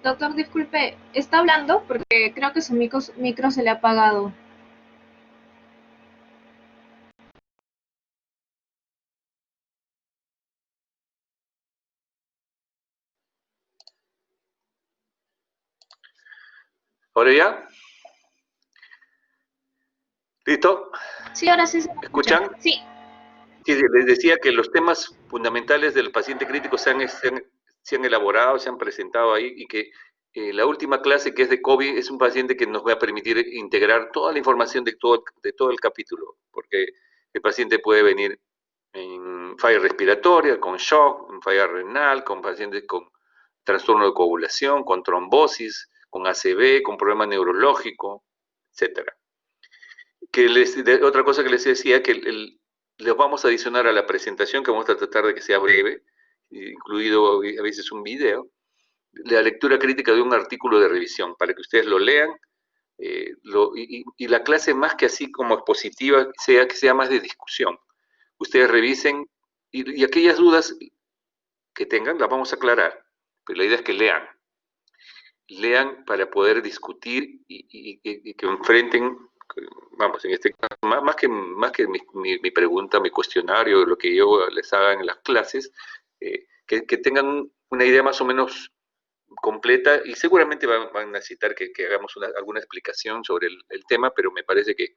Doctor, disculpe, ¿está hablando? Porque creo que su micro se le ha apagado. ¿Ahora ya? ¿Listo? Sí, ahora sí se ¿Me escucha. escuchan? Sí. Sí, les decía que los temas fundamentales del paciente crítico se han elaborado, se han presentado ahí y que la última clase que es de COVID es un paciente que nos va a permitir integrar toda la información de todo el capítulo, porque el paciente puede venir en falla respiratoria, con shock, en falla renal, con pacientes con trastorno de coagulación, con trombosis, con ACV, con problema neurológico, etcétera. Otra cosa que les decía, que les vamos a adicionar a la presentación, que vamos a tratar de que sea breve, incluido a veces un video, la lectura crítica de un artículo de revisión, para que ustedes lo lean, y la clase más que así como expositiva, que sea más de discusión. Ustedes revisen, y aquellas dudas que tengan las vamos a aclarar, pero la idea es que lean para poder discutir y que enfrenten, vamos, en este caso, más que mi pregunta, mi cuestionario, lo que yo les haga en las clases, que tengan una idea más o menos completa y seguramente van a necesitar que hagamos alguna explicación sobre el tema, pero me parece que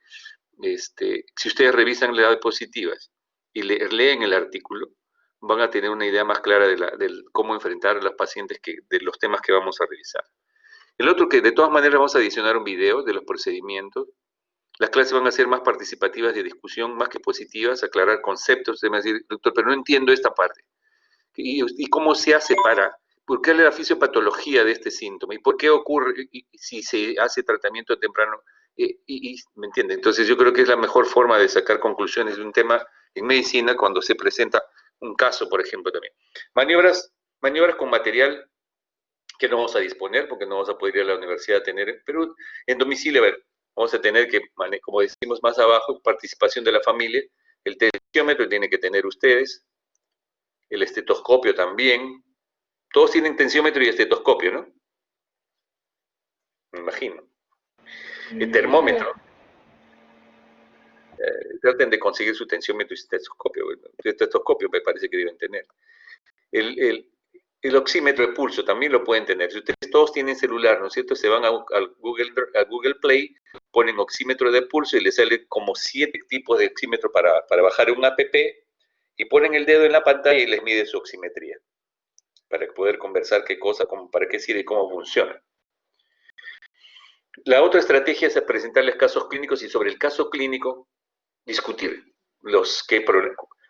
si ustedes revisan las diapositivas y leen el artículo, van a tener una idea más clara de cómo enfrentar a los pacientes de los temas que vamos a revisar. El otro que de todas maneras vamos a adicionar un video de los procedimientos. Las clases van a ser más participativas de discusión, más que positivas, aclarar conceptos. Usted me va a decir, doctor, pero no entiendo esta parte. ¿Y cómo se hace por qué la fisiopatología de este síntoma? ¿Y por qué ocurre si se hace tratamiento temprano? ¿Me entiende? Entonces yo creo que es la mejor forma de sacar conclusiones de un tema en medicina cuando se presenta un caso, por ejemplo, también. Maniobras con material que no vamos a disponer porque no vamos a poder ir a la universidad a tener, pero en domicilio, a ver, vamos a tener que, como decimos más abajo, participación de la familia, el tensiómetro tiene que tener ustedes, el estetoscopio también, todos tienen tensiómetro y estetoscopio, ¿no? Me imagino. El termómetro. Traten de conseguir su tensiómetro y estetoscopio. El estetoscopio me parece que deben tener. El oxímetro de pulso también lo pueden tener. Si ustedes todos tienen celular, ¿no es cierto? Se van a Google Play, ponen oxímetro de pulso y les sale como 7 tipos de oxímetro para bajar un app y ponen el dedo en la pantalla y les mide su oximetría para poder conversar qué cosa, para qué sirve y cómo funciona. La otra estrategia es presentarles casos clínicos y sobre el caso clínico discutir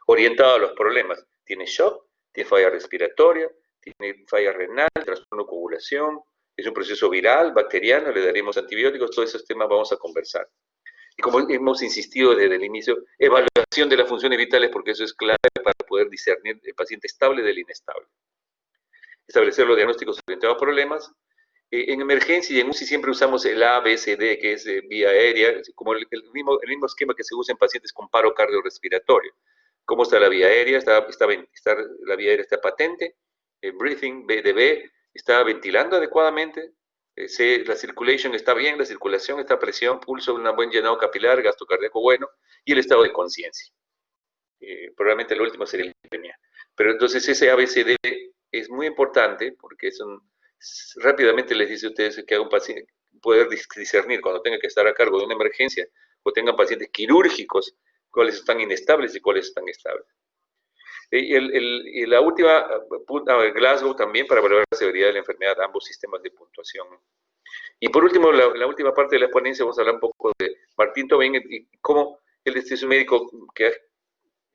orientado a los problemas. ¿Tiene shock? ¿Tiene falla respiratoria? ¿Tiene falla renal? ¿Trastorno de coagulación? ¿Es un proceso viral, bacteriano? ¿Le daremos antibióticos? Todos esos temas vamos a conversar. Y como hemos insistido desde el inicio, evaluación de las funciones vitales, porque eso es clave para poder discernir el paciente estable del inestable. Establecer los diagnósticos orientados a problemas. En emergencia y en UCI siempre usamos el ABCD, que es vía aérea, como el mismo esquema que se usa en pacientes con paro cardiorrespiratorio. ¿Cómo está la vía aérea? La vía aérea está patente, el breathing, BDB, está ventilando adecuadamente, la circulation está bien, la circulación está a presión, pulso, un buen llenado capilar, gasto cardíaco bueno, y el estado de conciencia. Probablemente el último sería la isquemia. Pero entonces ese ABCD es muy importante porque rápidamente les dice a ustedes que haga un paciente, poder discernir cuando tenga que estar a cargo de una emergencia o tengan pacientes quirúrgicos, cuáles están inestables y cuáles están estables. Y la última, Glasgow también para valorar la severidad de la enfermedad, ambos sistemas de puntuación. Y por último, la última parte de la ponencia, vamos a hablar un poco de Martín Tobin y cómo él es un médico que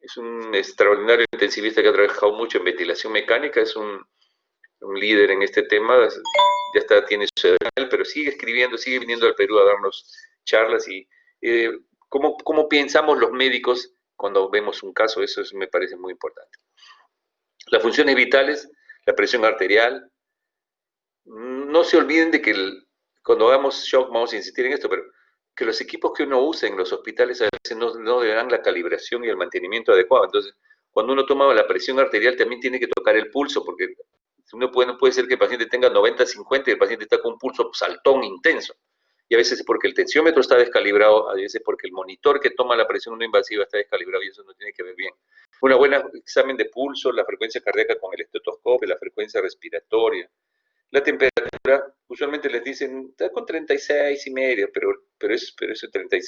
es un extraordinario intensivista que ha trabajado mucho en ventilación mecánica, es un líder en este tema, ya tiene su edad, pero sigue escribiendo, sigue viniendo al Perú a darnos charlas y cómo pensamos los médicos cuando vemos un caso, eso me parece muy importante. Las funciones vitales, la presión arterial, no se olviden de que cuando hagamos shock vamos a insistir en esto, pero que los equipos que uno usa en los hospitales a veces no le dan la calibración y el mantenimiento adecuado. Entonces, cuando uno toma la presión arterial también tiene que tocar el pulso, porque no puede ser que el paciente tenga 90-50 y el paciente está con un pulso saltón intenso. Y a veces es porque el tensiómetro está descalibrado, a veces porque el monitor que toma la presión no invasiva está descalibrado y eso no tiene que ver bien. Un buen examen de pulso, la frecuencia cardíaca con el estetoscopio, la frecuencia respiratoria, la temperatura, usualmente les dicen, está con 36,5, pero eso 30, de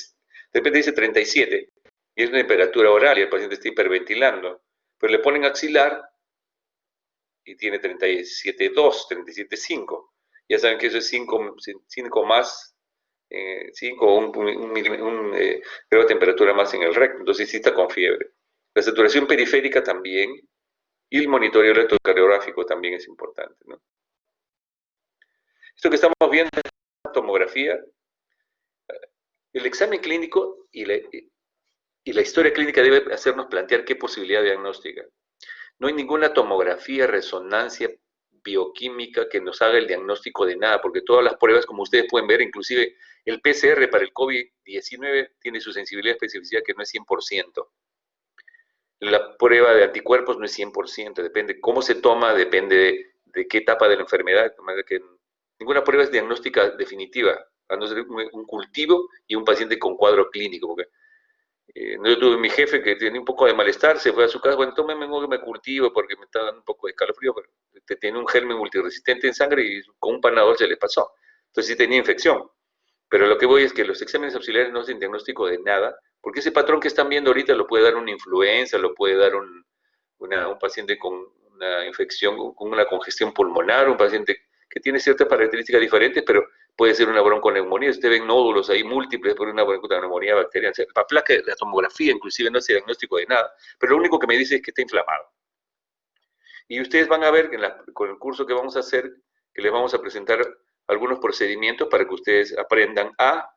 repente dice 37, y es una temperatura oral y el paciente está hiperventilando, pero le ponen axilar y tiene 37,2, 37,5. Ya saben que eso es 5 más, 5 o un grado de temperatura más en el recto, entonces sí está con fiebre. La saturación periférica también, y el monitoreo electrocardiográfico también es importante, ¿no? Esto que estamos viendo es la tomografía, el examen clínico y la historia clínica debe hacernos plantear qué posibilidad diagnóstica. No hay ninguna tomografía, resonancia bioquímica que nos haga el diagnóstico de nada, porque todas las pruebas, como ustedes pueden ver, inclusive el PCR para el COVID-19 tiene su sensibilidad y especificidad que no es 100%. La prueba de anticuerpos no es 100%, depende cómo se toma, depende de qué etapa de la enfermedad. De manera que ninguna prueba es diagnóstica definitiva, a no ser un cultivo y un paciente con cuadro clínico. Porque, yo tuve mi jefe que tenía un poco de malestar, se fue a su casa, bueno, tómeme un me cultivo porque me está dando un poco de escalofrío, pero tenía un germen multiresistente en sangre y con un panadol se le pasó. Entonces sí tenía infección. Pero lo que voy es que los exámenes auxiliares no hacen diagnóstico de nada, porque ese patrón que están viendo ahorita lo puede dar una influenza, lo puede dar un paciente con una infección, con una congestión pulmonar, un paciente que tiene ciertas características diferentes, pero puede ser una bronconeumonía. Ustedes ven nódulos ahí múltiples por una bronconeumonía bacteriana. O sea, la tomografía inclusive no hace diagnóstico de nada, pero lo único que me dice es que está inflamado. Y ustedes van a ver que con el curso que vamos a hacer, que les vamos a presentar algunos procedimientos para que ustedes aprendan a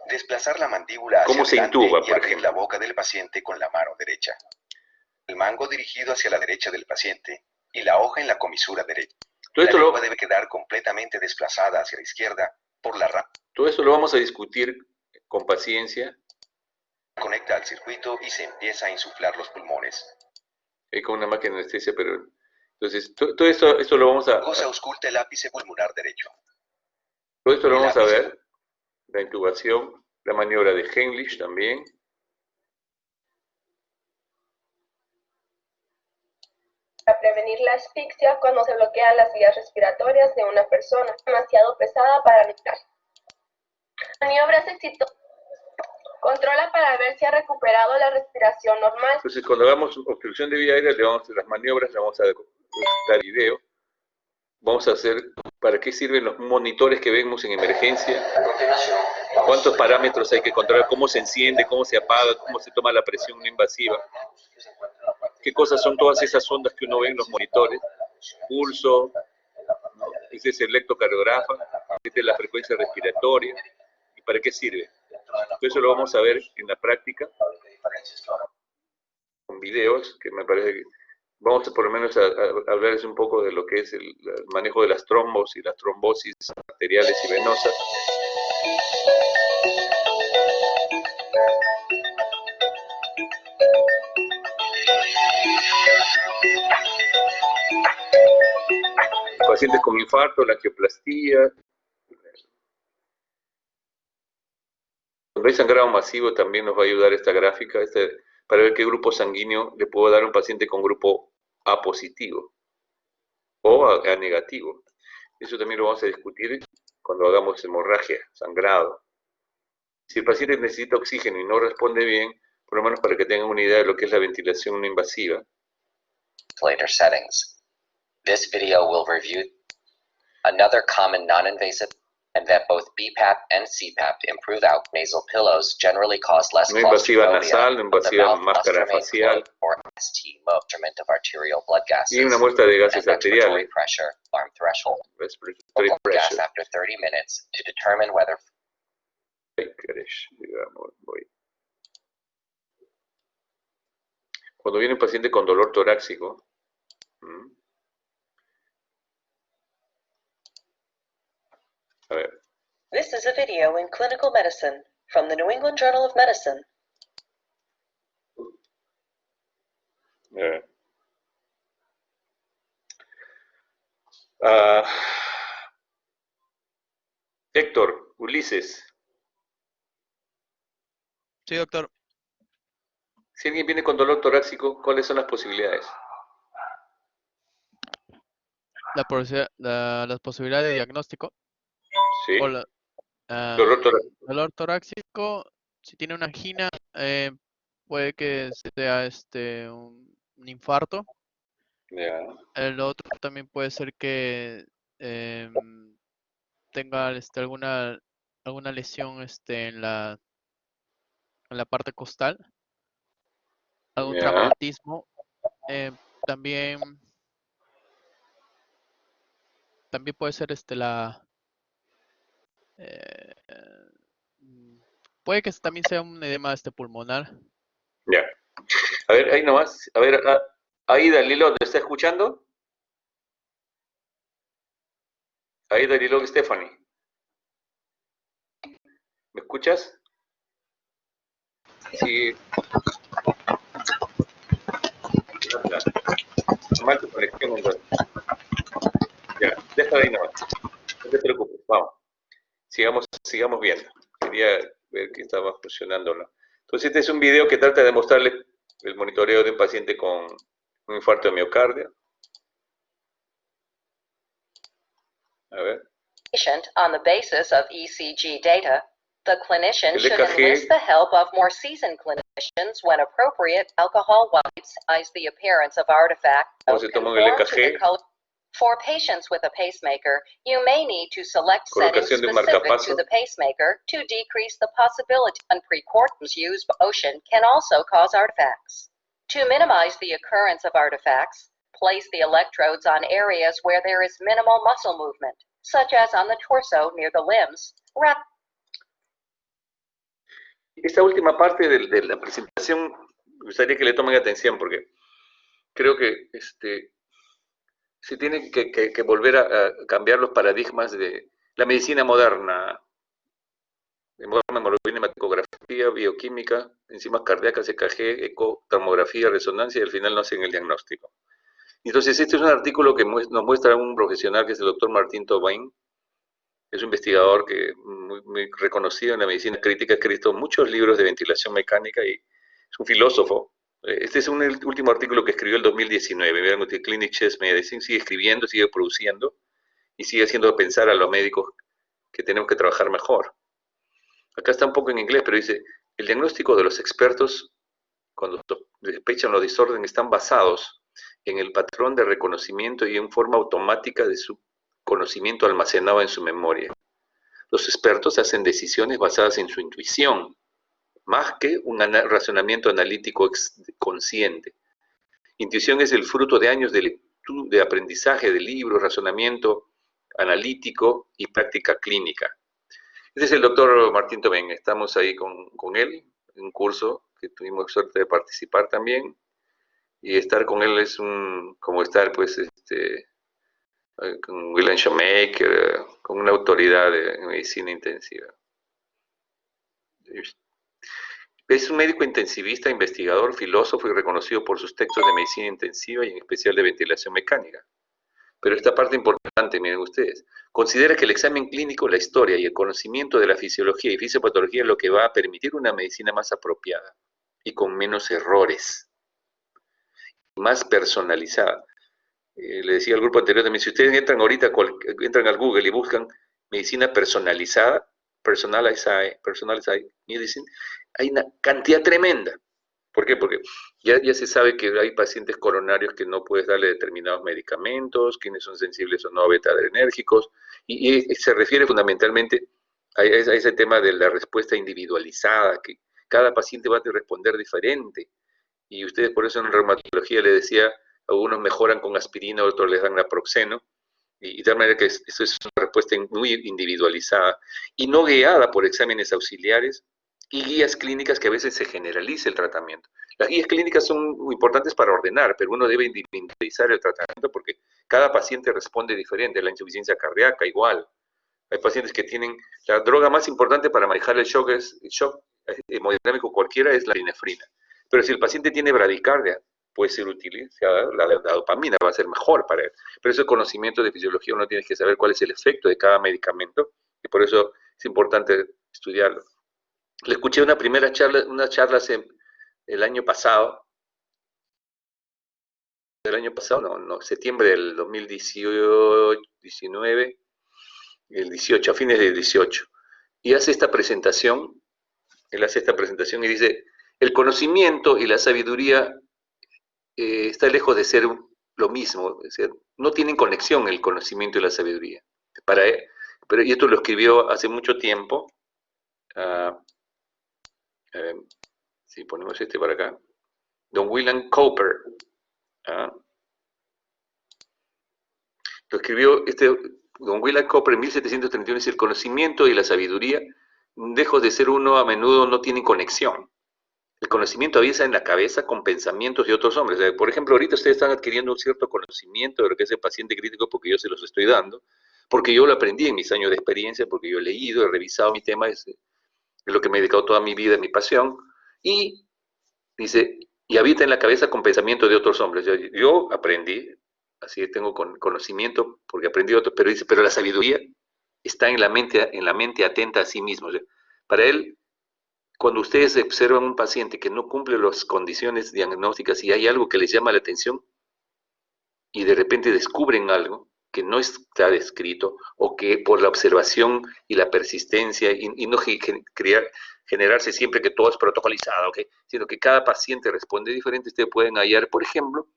desplazar la mandíbula hacia cómo se adelante intuba, y por abrir ejemplo. la boca del paciente con la mano derecha. El mango dirigido hacia la derecha del paciente y la hoja en la comisura derecha. La lengua debe quedar completamente desplazada hacia la izquierda por la rama. Todo esto lo vamos a discutir con paciencia. Conecta al circuito y se empieza a insuflar los pulmones. Con una máquina de anestesia, pero entonces todo esto lo vamos a... Se ausculta el ápice pulmonar derecho. Todo esto lo vamos a ver, la intubación, la maniobra de Heimlich también. Para prevenir la asfixia cuando se bloquean las vías respiratorias de una persona demasiado pesada para respirar. Maniobras exitosas. Controla para ver si ha recuperado la respiración normal. Entonces, cuando hagamos obstrucción de vía aérea, las maniobras, le vamos a dar video. Vamos a hacer para qué sirven los monitores que vemos en emergencia. Cuántos parámetros hay que controlar, cómo se enciende, cómo se apaga, cómo se toma la presión no invasiva. Qué cosas son todas esas ondas que uno ve en los monitores. Pulso, ¿no? Ese es el electrocardiograma, esta es la frecuencia respiratoria. ¿Y para qué sirve? Eso lo vamos a ver en la práctica, con videos, que me parece que vamos por lo menos a hablarles un poco de lo que es el manejo de las trombos y las trombosis arteriales y venosas. Pacientes con infarto, la angioplastía. Cuando hay sangrado masivo también nos va a ayudar esta gráfica para ver qué grupo sanguíneo le puedo dar a un paciente con grupo A positivo o A negativo. Eso también lo vamos a discutir cuando hagamos hemorragia, sangrado. Si el paciente necesita oxígeno y no responde bien, por lo menos para que tengan una idea de lo que es la ventilación no invasiva. Later settings. This video will review another common non-invasive and that both BPAP and CPAP improved out nasal pillows generally cause less No invasiva nasal, no claustrophobia of the invasiva mouth, máscara muscle facial. or ST measurement of arterial blood gases. Y una muestra de gases and respiratory arteriales. pressure, alarm threshold. Respiratory Local gas pressure. after 30 minutes to determine whether Digamos, cuando viene un paciente con dolor torácico, a ver, This is a video in clinical medicine from the New England Journal of Medicine. a ver. Ah, Héctor, Ulises, Sí, doctor. si alguien viene con dolor torácico, ¿cuáles son las posibilidades? Las posibilidades de diagnóstico Sí, o dolor torácico. dolor torácico, si tiene una angina, puede que sea un infarto. Ya. El otro también puede ser que tenga alguna lesión en la parte costal, algún Ya. traumatismo. También puede ser eh, mm, puede que también sea un edema pulmonar. Ya. A ver, ahí nomás. A ver, ahí Dalilo, ¿te está escuchando? Ahí Dalilo Stephanie. ¿Me escuchas? Sí. Mal tu conexión entonces. Ya, déjalo ahí nomás. No te preocupes, vamos. Sigamos viendo. Quería ver que estaba funcionando o no. Entonces, este es un video que trata de mostrarle el monitoreo de un paciente con un infarto de miocardio. A ver. Patient on the basis of ECG data, the clinician El should EKG. enlist the help of more seasoned clinicians when appropriate. Alcohol wipes eyes the appearance of artifacts ¿Cómo se toma el conform to the EKG? color. For patients with a pacemaker, you may need to select settings Colocación de un specific to marcapaso. the pacemaker to decrease the possibility unprecautions used by motion can also cause artifacts. To minimize the occurrence of artifacts, place the electrodes on areas where there is minimal muscle movement, such as on the torso near the limbs. Esta última parte de la presentación, me gustaría que le tomen atención porque creo que se tiene que volver a cambiar los paradigmas de la medicina moderna, hemoglobina, hematografía, bioquímica, enzimas cardíacas, EKG, eco, tomografía, resonancia, y al final no hacen el diagnóstico. Entonces, este es un artículo que nos muestra un profesional que es el doctor Martín Tobin. Es un investigador que muy reconocido en la medicina crítica, ha escrito muchos libros de ventilación mecánica y es un filósofo. Este es un último artículo que escribió en el 2019. Vean que Clinic Chest Medicine sigue escribiendo, sigue produciendo y sigue haciendo pensar a los médicos que tenemos que trabajar mejor. Acá está un poco en inglés, pero dice, el diagnóstico de los expertos cuando despechan los desórdenes están basados en el patrón de reconocimiento y en forma automática de su conocimiento almacenado en su memoria. Los expertos hacen decisiones basadas en su intuición, más que un razonamiento analítico consciente. Intuición es el fruto de años de aprendizaje de libros, razonamiento analítico y práctica clínica. Este es el doctor Martín Tobin. Estamos ahí con él en un curso que tuvimos suerte de participar también. Y estar con él es como estar, pues, con William Shoemaker, con una autoridad en medicina intensiva. Es un médico intensivista, investigador, filósofo y reconocido por sus textos de medicina intensiva y en especial de ventilación mecánica. Pero esta parte importante, miren ustedes, considera que el examen clínico, la historia y el conocimiento de la fisiología y fisiopatología es lo que va a permitir una medicina más apropiada y con menos errores, más personalizada. Le decía al grupo anterior también, si ustedes entran ahorita, entran al Google y buscan medicina personalizada, personalized medicine, hay una cantidad tremenda. ¿Por qué? Porque ya se sabe que hay pacientes coronarios que no puedes darle determinados medicamentos, quienes son sensibles o no a beta-adrenérgicos, y se refiere fundamentalmente a ese tema de la respuesta individualizada, que cada paciente va a responder diferente. Y ustedes por eso en reumatología le decía, algunos mejoran con aspirina, otros les dan naproxeno, y de tal manera que eso es una respuesta muy individualizada y no guiada por exámenes auxiliares y guías clínicas que a veces se generaliza el tratamiento. Las guías clínicas son muy importantes para ordenar, pero uno debe individualizar el tratamiento porque cada paciente responde diferente. La insuficiencia cardíaca igual. Hay pacientes que tienen, la droga más importante para manejar el shock hemodinámico cualquiera es la epinefrina. Pero si el paciente tiene bradicardia, puede ser utilizada, la dopamina va a ser mejor para él. Pero ese conocimiento de fisiología uno tiene que saber cuál es el efecto de cada medicamento, y por eso es importante estudiarlo. Le escuché una charla el año pasado, septiembre del 2019, el 18, a fines del 18, y hace esta presentación, él hace esta presentación y dice, el conocimiento y la sabiduría está lejos de ser lo mismo, es decir, no tienen conexión el conocimiento y la sabiduría. Y esto lo escribió hace mucho tiempo, si ponemos este para acá, Don William Cowper. Lo escribió Don William Cowper en 1731, dice, el conocimiento y la sabiduría, lejos de ser uno, a menudo no tienen conexión. El conocimiento aviesa en la cabeza con pensamientos de otros hombres. Por ejemplo, ahorita ustedes están adquiriendo un cierto conocimiento de lo que es el paciente crítico porque yo se los estoy dando, porque yo lo aprendí en mis años de experiencia, porque yo he leído, he revisado mi tema, es lo que me he dedicado toda mi vida, es mi pasión, y dice, y habita en la cabeza con pensamientos de otros hombres. Yo aprendí, así que tengo conocimiento porque aprendí otro, pero dice, pero la sabiduría está en la mente atenta a sí mismo. O sea, para él, cuando ustedes observan un paciente que no cumple las condiciones diagnósticas y hay algo que les llama la atención y de repente descubren algo que no está descrito o que por la observación y la persistencia y no generarse siempre que todo es protocolizado, ¿okay? Sino que cada paciente responde diferente, ustedes pueden hallar, por ejemplo,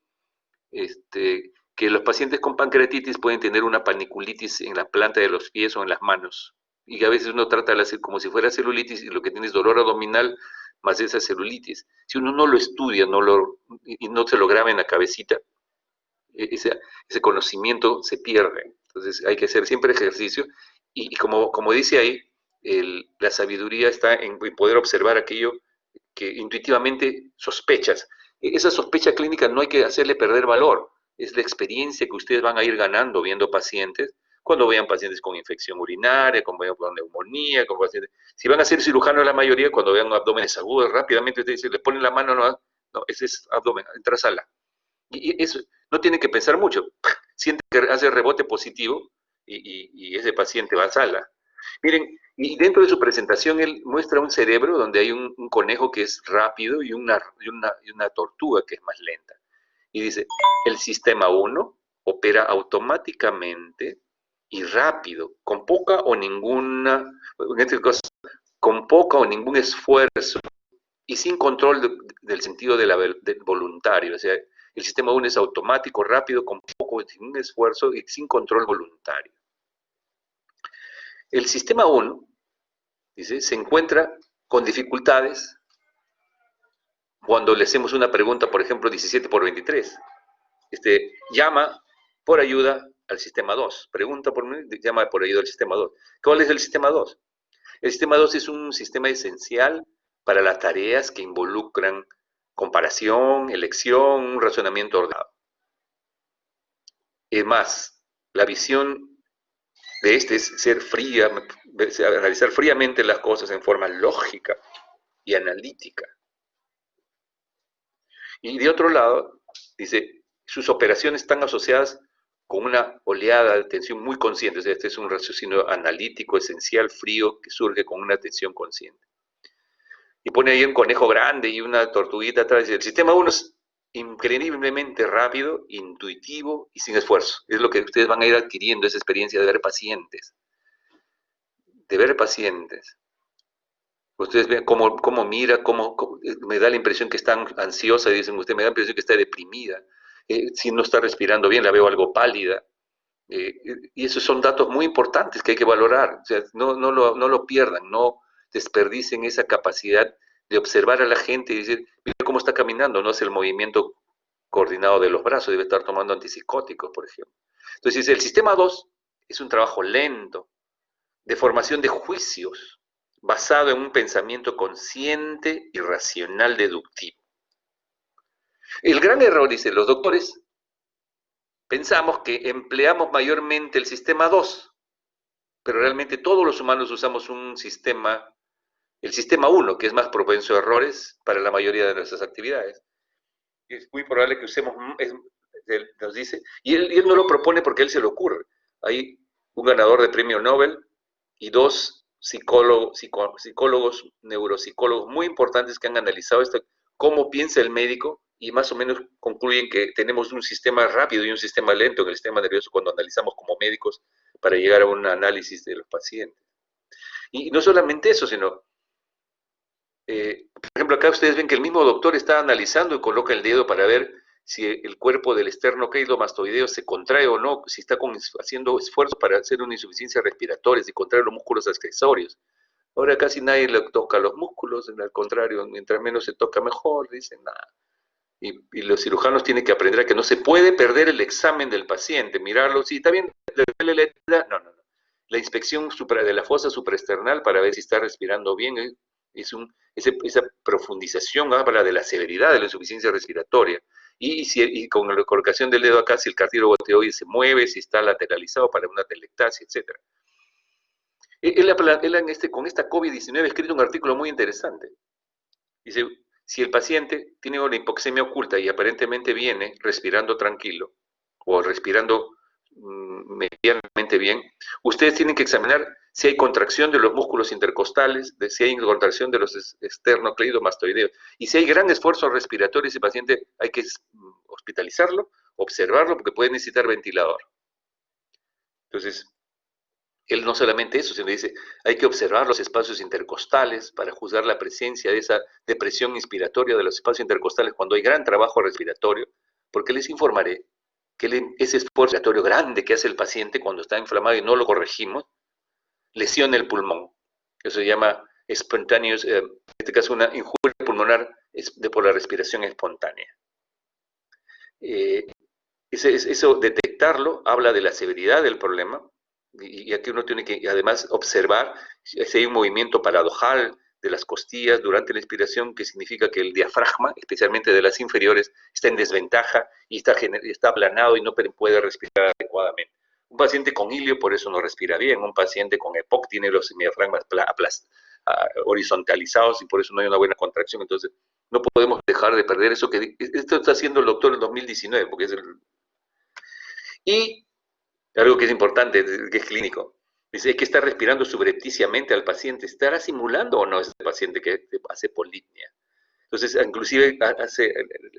que los pacientes con pancreatitis pueden tener una paniculitis en la planta de los pies o en las manos. Y a veces uno trata de hacer como si fuera celulitis y lo que tiene es dolor abdominal más esa celulitis. Si uno no lo estudia y no se lo graba en la cabecita, ese conocimiento se pierde. Entonces hay que hacer siempre ejercicio y como dice ahí, la sabiduría está en poder observar aquello que intuitivamente sospechas. Esa sospecha clínica no hay que hacerle perder valor, es la experiencia que ustedes van a ir ganando viendo pacientes, cuando vean pacientes con infección urinaria, cuando vean con neumonía, con pacientes. Si van a ser cirujanos la mayoría, cuando vean abdómenes agudos, rápidamente ustedes le ponen la mano, no, ese es abdomen, entra sala. Y eso no tienen que pensar mucho, siente que hace rebote positivo y ese paciente va a sala. Miren, y dentro de su presentación él muestra un cerebro donde hay un conejo que es rápido y una tortuga que es más lenta. Y dice, el sistema 1 opera automáticamente y rápido, con poca o ningún esfuerzo y sin control del sentido del voluntario. O sea, el sistema 1 es automático, rápido, con poco, sin un esfuerzo y sin control voluntario. El sistema 1, dice, se encuentra con dificultades cuando le hacemos una pregunta, por ejemplo, 17 por 23. Llama por ayuda al sistema 2. Pregunta por mí, llama por ayuda al sistema 2. ¿Cuál es el sistema 2? El sistema 2 es un sistema esencial para las tareas que involucran comparación, elección, un razonamiento ordenado. Es más, la visión de es ser fría, analizar fríamente las cosas en forma lógica y analítica. Y de otro lado, dice, sus operaciones están asociadas con una oleada de atención muy consciente. O sea, este es un raciocinio analítico, esencial, frío, que surge con una atención consciente. Y pone ahí un conejo grande y una tortuguita atrás. El sistema 1 es increíblemente rápido, intuitivo y sin esfuerzo. Es lo que ustedes van a ir adquiriendo, esa experiencia de ver pacientes. De ver pacientes. Ustedes ven cómo mira, me da la impresión que está ansiosa, dicen ustedes, me da la impresión que está deprimida. Si no está respirando bien, la veo algo pálida. Y esos son datos muy importantes que hay que valorar. O sea, no lo pierdan, no desperdicien esa capacidad de observar a la gente y decir, mira cómo está caminando, no es el movimiento coordinado de los brazos, debe estar tomando antipsicóticos, por ejemplo. Entonces, el sistema 2 es un trabajo lento, de formación de juicios, basado en un pensamiento consciente y racional deductivo. El gran error, dicen los doctores, pensamos que empleamos mayormente el sistema 2, pero realmente todos los humanos usamos el sistema 1, que es más propenso a errores para la mayoría de nuestras actividades. es muy probable que usemos, él nos dice, y él no lo propone porque a él se le ocurre. Hay un ganador de premio Nobel y dos psicólogos, neuropsicólogos muy importantes que han analizado esto, cómo piensa el médico, y más o menos concluyen que tenemos un sistema rápido y un sistema lento en el sistema nervioso cuando analizamos como médicos para llegar a un análisis de los pacientes. Y no solamente eso, sino, por ejemplo, acá ustedes ven que el mismo doctor está analizando y coloca el dedo para ver si el cuerpo del esternocleidomastoideo se contrae o no, si está haciendo esfuerzo para hacer una insuficiencia respiratoria, si contrae los músculos accesorios. Ahora casi nadie le toca los músculos, al contrario, mientras menos se toca mejor, dicen nada. Y los cirujanos tienen que aprender a que no se puede perder el examen del paciente, mirarlo, si está bien, no. La inspección de la fosa supraesternal para ver si está respirando bien, esa profundización habla de la severidad de la insuficiencia respiratoria. Y con la colocación del dedo acá, si el cartílago tiroides se mueve, si está lateralizado para una telectasia, etc. Él con esta COVID-19 ha escrito un artículo muy interesante. Dice, si el paciente tiene una hipoxemia oculta y aparentemente viene respirando tranquilo o respirando medianamente bien, ustedes tienen que examinar si hay contracción de los músculos intercostales, si hay contracción de los esternocleidomastoideos. Y si hay gran esfuerzo respiratorio, ese paciente hay que hospitalizarlo, observarlo, porque puede necesitar ventilador. Entonces, él no solamente eso, sino dice, hay que observar los espacios intercostales para juzgar la presencia de esa depresión inspiratoria de los espacios intercostales cuando hay gran trabajo respiratorio, porque les informaré que ese esfuerzo respiratorio grande que hace el paciente cuando está inflamado y no lo corregimos, lesiona el pulmón. Eso se llama spontaneous, en este caso una injuria pulmonar por la respiración espontánea. Eso, detectarlo, habla de la severidad del problema, y aquí uno tiene que además observar si hay un movimiento paradojal de las costillas durante la inspiración, que significa que el diafragma, especialmente de las inferiores, está en desventaja y está aplanado y no puede respirar adecuadamente. Un paciente con ilio por eso no respira bien, un paciente con EPOC tiene los diafragmas horizontalizados y por eso no hay una buena contracción. Entonces no podemos dejar de perder eso que esto está haciendo el doctor en 2019, porque es Y algo que es importante, que es clínico, dice, hay que estar respirando subrepticiamente al paciente. ¿Estará simulando o no ese paciente que hace polipnia? Entonces, inclusive hace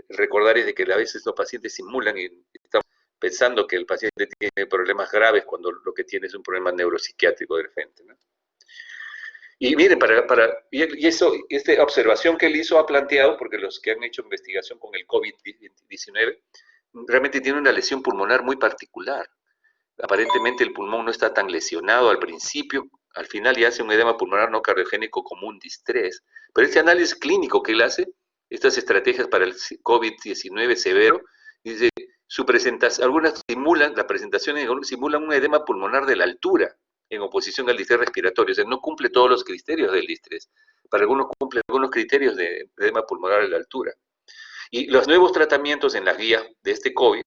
recordar es de que a veces los pacientes simulan y están pensando que el paciente tiene problemas graves cuando lo que tiene es un problema neuropsiquiátrico de repente, ¿no? Y miren, esta observación que él hizo ha planteado, porque los que han hecho investigación con el COVID-19, realmente tiene una lesión pulmonar muy particular. Aparentemente el pulmón no está tan lesionado al principio, al final ya hace un edema pulmonar no cardiogénico común distrés. Pero este análisis clínico que él hace, estas estrategias para el COVID-19 severo, dice, algunas simulan, las presentaciones simulan un edema pulmonar de la altura, en oposición al distrés respiratorio. O sea, no cumple todos los criterios del distrés. Para algunos cumple algunos criterios de edema pulmonar de la altura. Y los nuevos tratamientos en las guías de este COVID,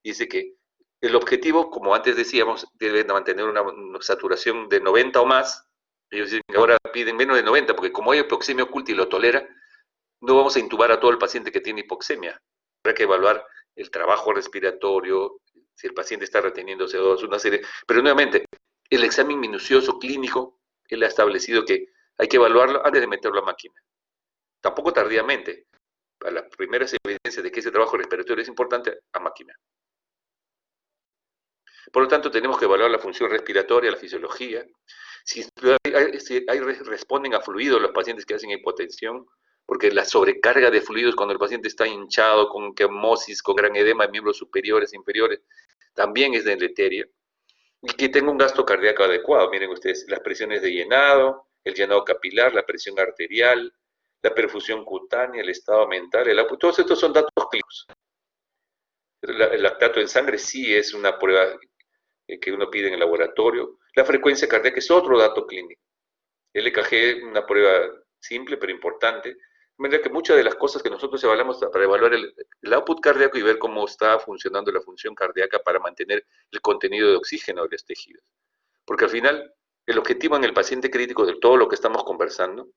dice que el objetivo, como antes decíamos, debe mantener una saturación de 90 o más. Ellos dicen que ahora piden menos de 90, porque como hay hipoxemia oculta y lo tolera, no vamos a intubar a todo el paciente que tiene hipoxemia. Habrá que evaluar el trabajo respiratorio, si el paciente está reteniendo CO2, una serie. Pero nuevamente, el examen minucioso clínico, él ha establecido que hay que evaluarlo antes de meterlo a máquina. Tampoco tardíamente. A las primeras evidencias de que ese trabajo respiratorio es importante, a máquina. Por lo tanto, tenemos que evaluar la función respiratoria, la fisiología. Si responden a fluidos los pacientes que hacen hipotensión, porque la sobrecarga de fluidos cuando el paciente está hinchado, con quemosis, con gran edema de miembros superiores e inferiores, también es deleteria. Y que tenga un gasto cardíaco adecuado. Miren ustedes, las presiones de llenado, el llenado capilar, la presión arterial, la perfusión cutánea, el estado mental, todos estos son datos clínicos. El lactato en sangre sí es una prueba que uno pide en el laboratorio. La frecuencia cardíaca es otro dato clínico. El EKG, una prueba simple pero importante. De manera que muchas de las cosas que nosotros evaluamos para evaluar el output cardíaco y ver cómo está funcionando la función cardíaca para mantener el contenido de oxígeno de los tejidos. Porque al final, el objetivo en el paciente crítico de todo lo que estamos conversando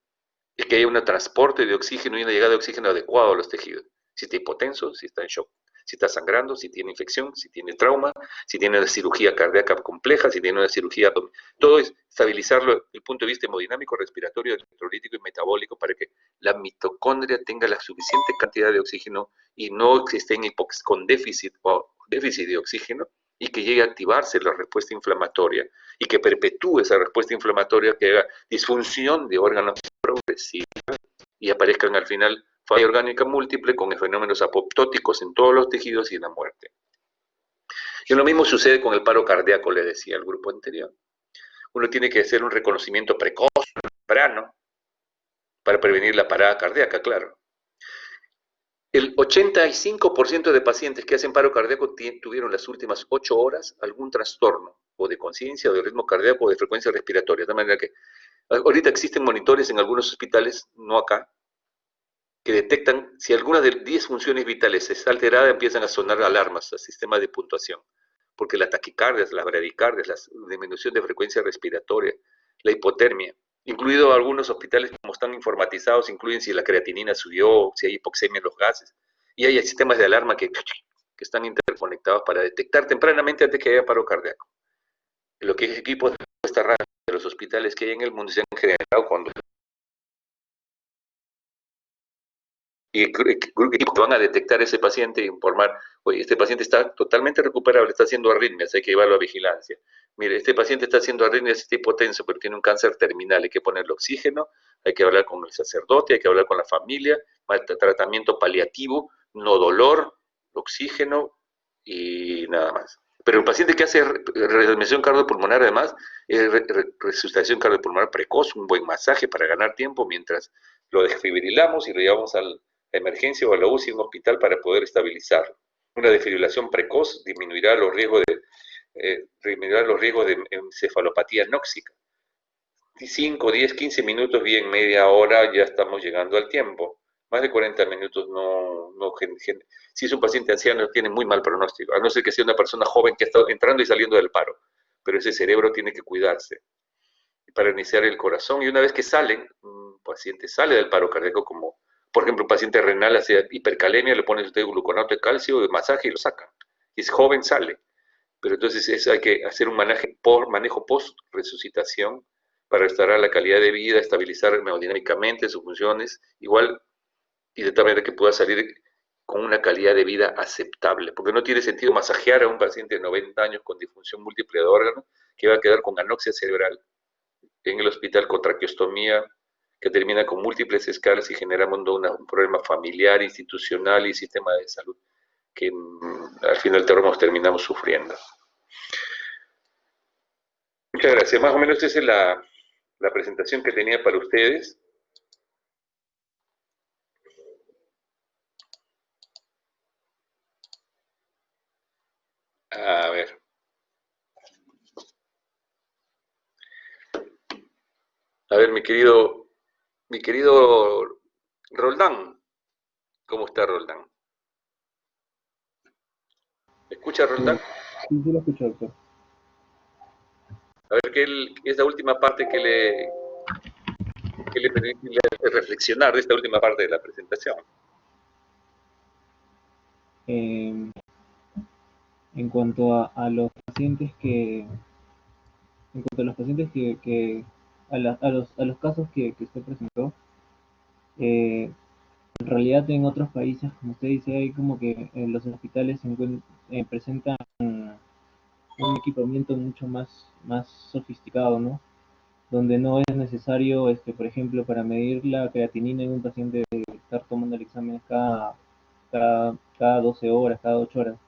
es que haya un transporte de oxígeno y una llegada de oxígeno adecuado a los tejidos. Si si está hipotenso, si está en shock, si está sangrando, si tiene infección, si tiene trauma, si tiene una cirugía cardíaca compleja, si tiene una cirugía... Todo es estabilizarlo desde el punto de vista hemodinámico, respiratorio, electrolítico y metabólico para que la mitocondria tenga la suficiente cantidad de oxígeno y no esté con déficit o déficit de oxígeno, y que llegue a activarse la respuesta inflamatoria y que perpetúe esa respuesta inflamatoria, que haga disfunción de órganos progresiva y aparezcan al final falla orgánica múltiple con fenómenos apoptóticos en todos los tejidos y en la muerte. Y lo mismo sucede con el paro cardíaco, le decía al grupo anterior. Uno tiene que hacer un reconocimiento precoz, temprano, para prevenir la parada cardíaca, claro. El 85% de pacientes que hacen paro cardíaco tuvieron las últimas 8 horas algún trastorno, o de conciencia, o de ritmo cardíaco, o de frecuencia respiratoria. De manera que ahorita existen monitores en algunos hospitales, no acá, que detectan si alguna de 10 funciones vitales está alterada, empiezan a sonar alarmas al sistema de puntuación. Porque las taquicardias, las bradicardias, la disminución de frecuencia respiratoria, la hipotermia, incluido algunos hospitales como están informatizados, incluyen si la creatinina subió, si hay hipoxemia en los gases. Y hay sistemas de alarma que están interconectados para detectar tempranamente antes que haya paro cardíaco. Lo que es equipos de respuesta rápida de los hospitales que hay en el mundo se han generado cuando y equipos que van a detectar a ese paciente e informar, oye, este paciente está totalmente recuperable, está haciendo arritmias, hay que llevarlo a vigilancia. Mire, este paciente está haciendo arritmias, está hipotenso, pero tiene un cáncer terminal, hay que ponerle oxígeno, hay que hablar con el sacerdote, hay que hablar con la familia, tratamiento paliativo, no dolor, oxígeno y nada más. Pero el paciente que hace reanimación cardiopulmonar, además, resucitación cardiopulmonar precoz, un buen masaje para ganar tiempo mientras lo desfibrilamos y lo llevamos a la emergencia o a la UCI en un hospital para poder estabilizarlo. Una desfibrilación precoz disminuirá los riesgos de encefalopatía anóxica. 5, 10, 15 minutos, bien, media hora, ya estamos llegando al tiempo. Más de 40 minutos si es un paciente anciano tiene muy mal pronóstico, a no ser que sea una persona joven que está entrando y saliendo del paro, pero ese cerebro tiene que cuidarse para iniciar el corazón. Y una vez que salen, un paciente sale del paro cardíaco, como por ejemplo un paciente renal hace hipercalemia, le ponen usted gluconato de calcio, de masaje y lo sacan. Y es joven, sale. Pero entonces hay que hacer un manejo post-resucitación para restaurar la calidad de vida, estabilizar hemodinámicamente sus funciones, igual, y de tal manera que pueda salir con una calidad de vida aceptable. Porque no tiene sentido masajear a un paciente de 90 años con disfunción múltiple de órganos que va a quedar con anoxia cerebral en el hospital con traqueostomía, que termina con múltiples escalas y genera un problema familiar, institucional y sistema de salud, que al final terminamos sufriendo. Muchas gracias. Más o menos esa es la presentación que tenía para ustedes. A ver. A ver, mi querido Roldán. ¿Cómo está Roldán? ¿Me escucha Roldán? Sí, sí lo escucho, doctor. A ver, ¿qué es la última parte que le permite reflexionar de esta última parte de la presentación? En cuanto a los pacientes a los casos que usted presentó, en realidad en otros países, como usted dice, hay como que en los hospitales presentan un equipamiento mucho más sofisticado, ¿no? Donde no es necesario, por ejemplo, para medir la creatinina en un paciente, estar tomando el examen cada 12 horas, cada 8 horas.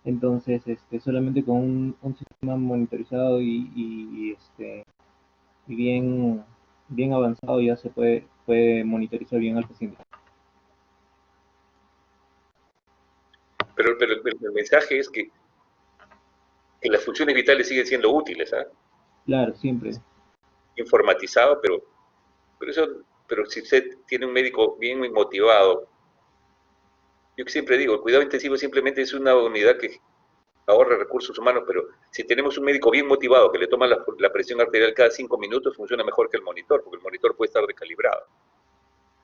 Entonces, solamente con un sistema monitorizado y bien avanzado ya se puede monitorizar bien al paciente. Pero el mensaje es que las funciones vitales siguen siendo útiles, ¿ah? Claro, siempre. Informatizado, pero si usted tiene un médico bien motivado, yo siempre digo, el cuidado intensivo simplemente es una unidad que ahorra recursos humanos, pero si tenemos un médico bien motivado que le toma la presión arterial cada 5 minutos, funciona mejor que el monitor, porque el monitor puede estar descalibrado.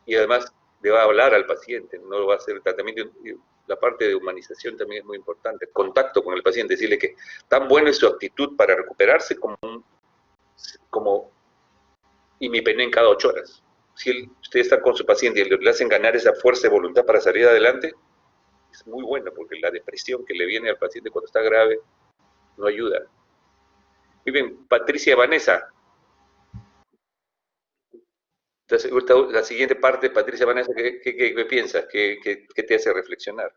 Y además, le va a hablar al paciente, no lo va a hacer el tratamiento. La parte de humanización también es muy importante, contacto con el paciente, decirle que tan buena es su actitud para recuperarse como imipenem cada 8 horas. Si usted está con su paciente y le hacen ganar esa fuerza de voluntad para salir adelante, es muy bueno, porque la depresión que le viene al paciente cuando está grave no ayuda. Muy bien, Patricia Vanessa. La siguiente parte, Patricia Vanessa, ¿qué piensas? ¿Qué te hace reflexionar?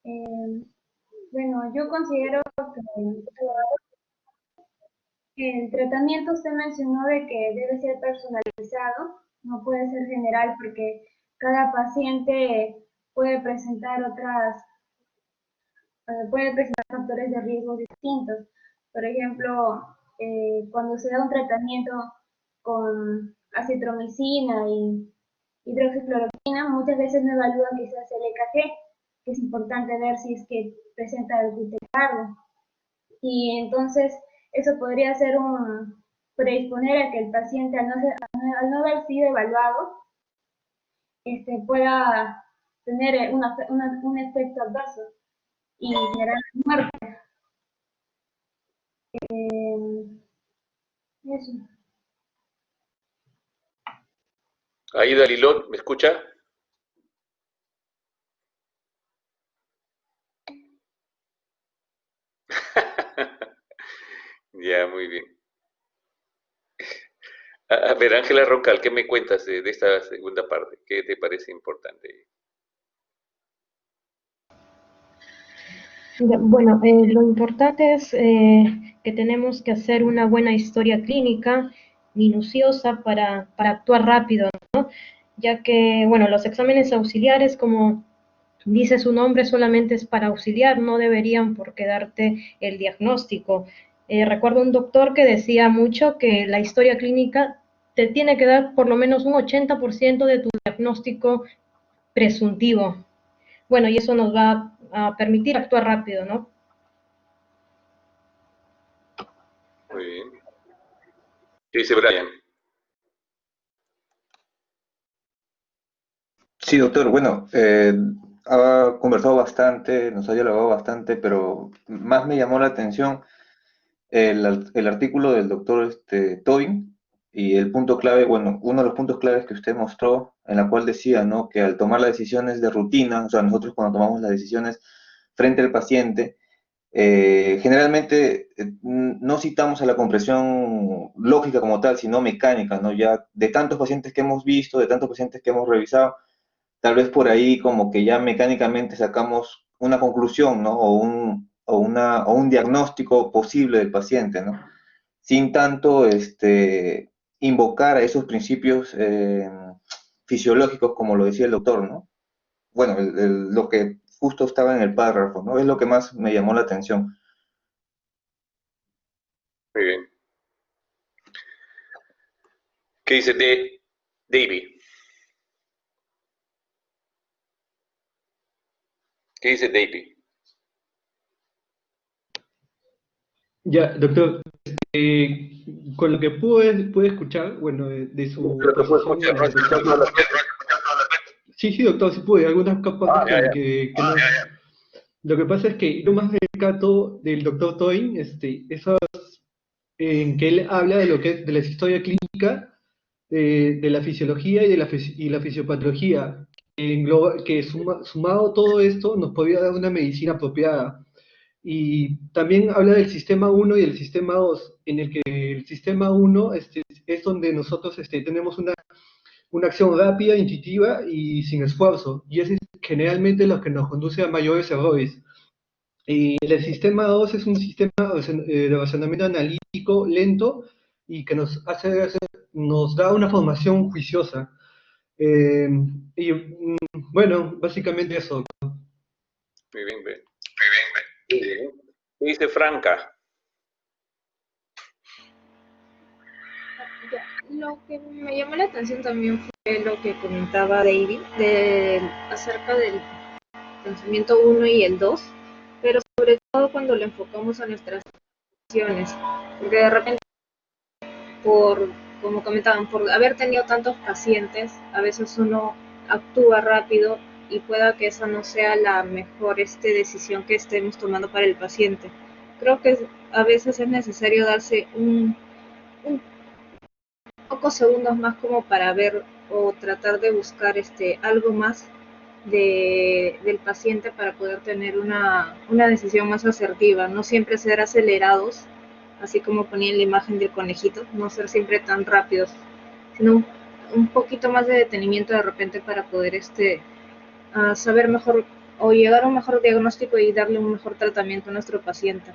Bueno, yo considero que el tratamiento usted mencionó de que debe ser personalizado, no puede ser general porque cada paciente puede presentar factores de riesgo distintos. Por ejemplo, cuando se da un tratamiento con acitromicina y hidroxicloroquina, muchas veces no evalúan quizás el EKG, que es importante ver si es que presenta el gluten. Y entonces eso podría ser predisponer a que el paciente, al no haber sido evaluado, pueda tener un efecto adverso y generar muerte. Eso. Aida Lilot, ¿me escucha? Ya, muy bien. A ver, Ángela Roncal, ¿qué me cuentas de esta segunda parte? ¿Qué te parece importante? Bueno, lo importante es que tenemos que hacer una buena historia clínica, minuciosa, para actuar rápido, ¿no? Ya que, bueno, los exámenes auxiliares, como dice su nombre, solamente es para auxiliar, no deberían por qué darte el diagnóstico. Recuerdo un doctor que decía mucho que la historia clínica te tiene que dar por lo menos un 80% de tu diagnóstico presuntivo. Bueno, y eso nos va a permitir actuar rápido, ¿no? Muy bien. ¿Qué dice Brian? Sí, doctor, bueno, ha conversado bastante, nos ha dialogado bastante, pero más me llamó la atención el artículo del doctor Tobin y el punto clave, bueno, uno de los puntos claves que usted mostró, en la cual decía, ¿no?, que al tomar las decisiones de rutina, o sea, nosotros cuando tomamos las decisiones frente al paciente, generalmente no citamos a la compresión lógica como tal, sino mecánica, ¿no? Ya de tantos pacientes que hemos visto, de tantos pacientes que hemos revisado, tal vez por ahí como que ya mecánicamente sacamos una conclusión, ¿no? O un diagnóstico posible del paciente, ¿no? Sin tanto invocar a esos principios fisiológicos, como lo decía el doctor, ¿no? Bueno, lo que justo estaba en el párrafo, ¿no? Es lo que más me llamó la atención. Muy bien. ¿Qué dice Davey? ¿Qué dice Davey? Ya, doctor, con lo que pude escuchar, bueno, de su posición en la Sí, doctor, sí pude, algunas capas que no. Lo que pasa es que yo más rescato del doctor Toyn, esas en que él habla de lo que es de la historia clínica, de la fisiología y de la fisiopatología, que sumado todo esto nos podría dar una medicina apropiada. Y también habla del sistema 1 y el sistema 2, en el que el sistema 1 es donde nosotros tenemos una acción rápida, intuitiva y sin esfuerzo, y ese es generalmente lo que nos conduce a mayores errores. Y el sistema 2 es un sistema de razonamiento analítico lento y que nos da una formación juiciosa. Y bueno, básicamente eso. Muy bien, muy bien. ¿Qué dice Franca? Lo que me llamó la atención también fue lo que comentaba David acerca del pensamiento 1 y el 2, pero sobre todo cuando lo enfocamos a nuestras acciones, porque de repente por como comentaban, por haber tenido tantos pacientes, a veces uno actúa rápido y pueda que esa no sea la mejor decisión que estemos tomando para el paciente. Creo que a veces es necesario darse un pocos segundos más como para ver o tratar de buscar algo más del paciente para poder tener una decisión más asertiva, no siempre ser acelerados, así como ponía en la imagen del conejito, no ser siempre tan rápidos, sino un poquito más de detenimiento de repente para poder saber mejor o llegar a un mejor diagnóstico y darle un mejor tratamiento a nuestro paciente.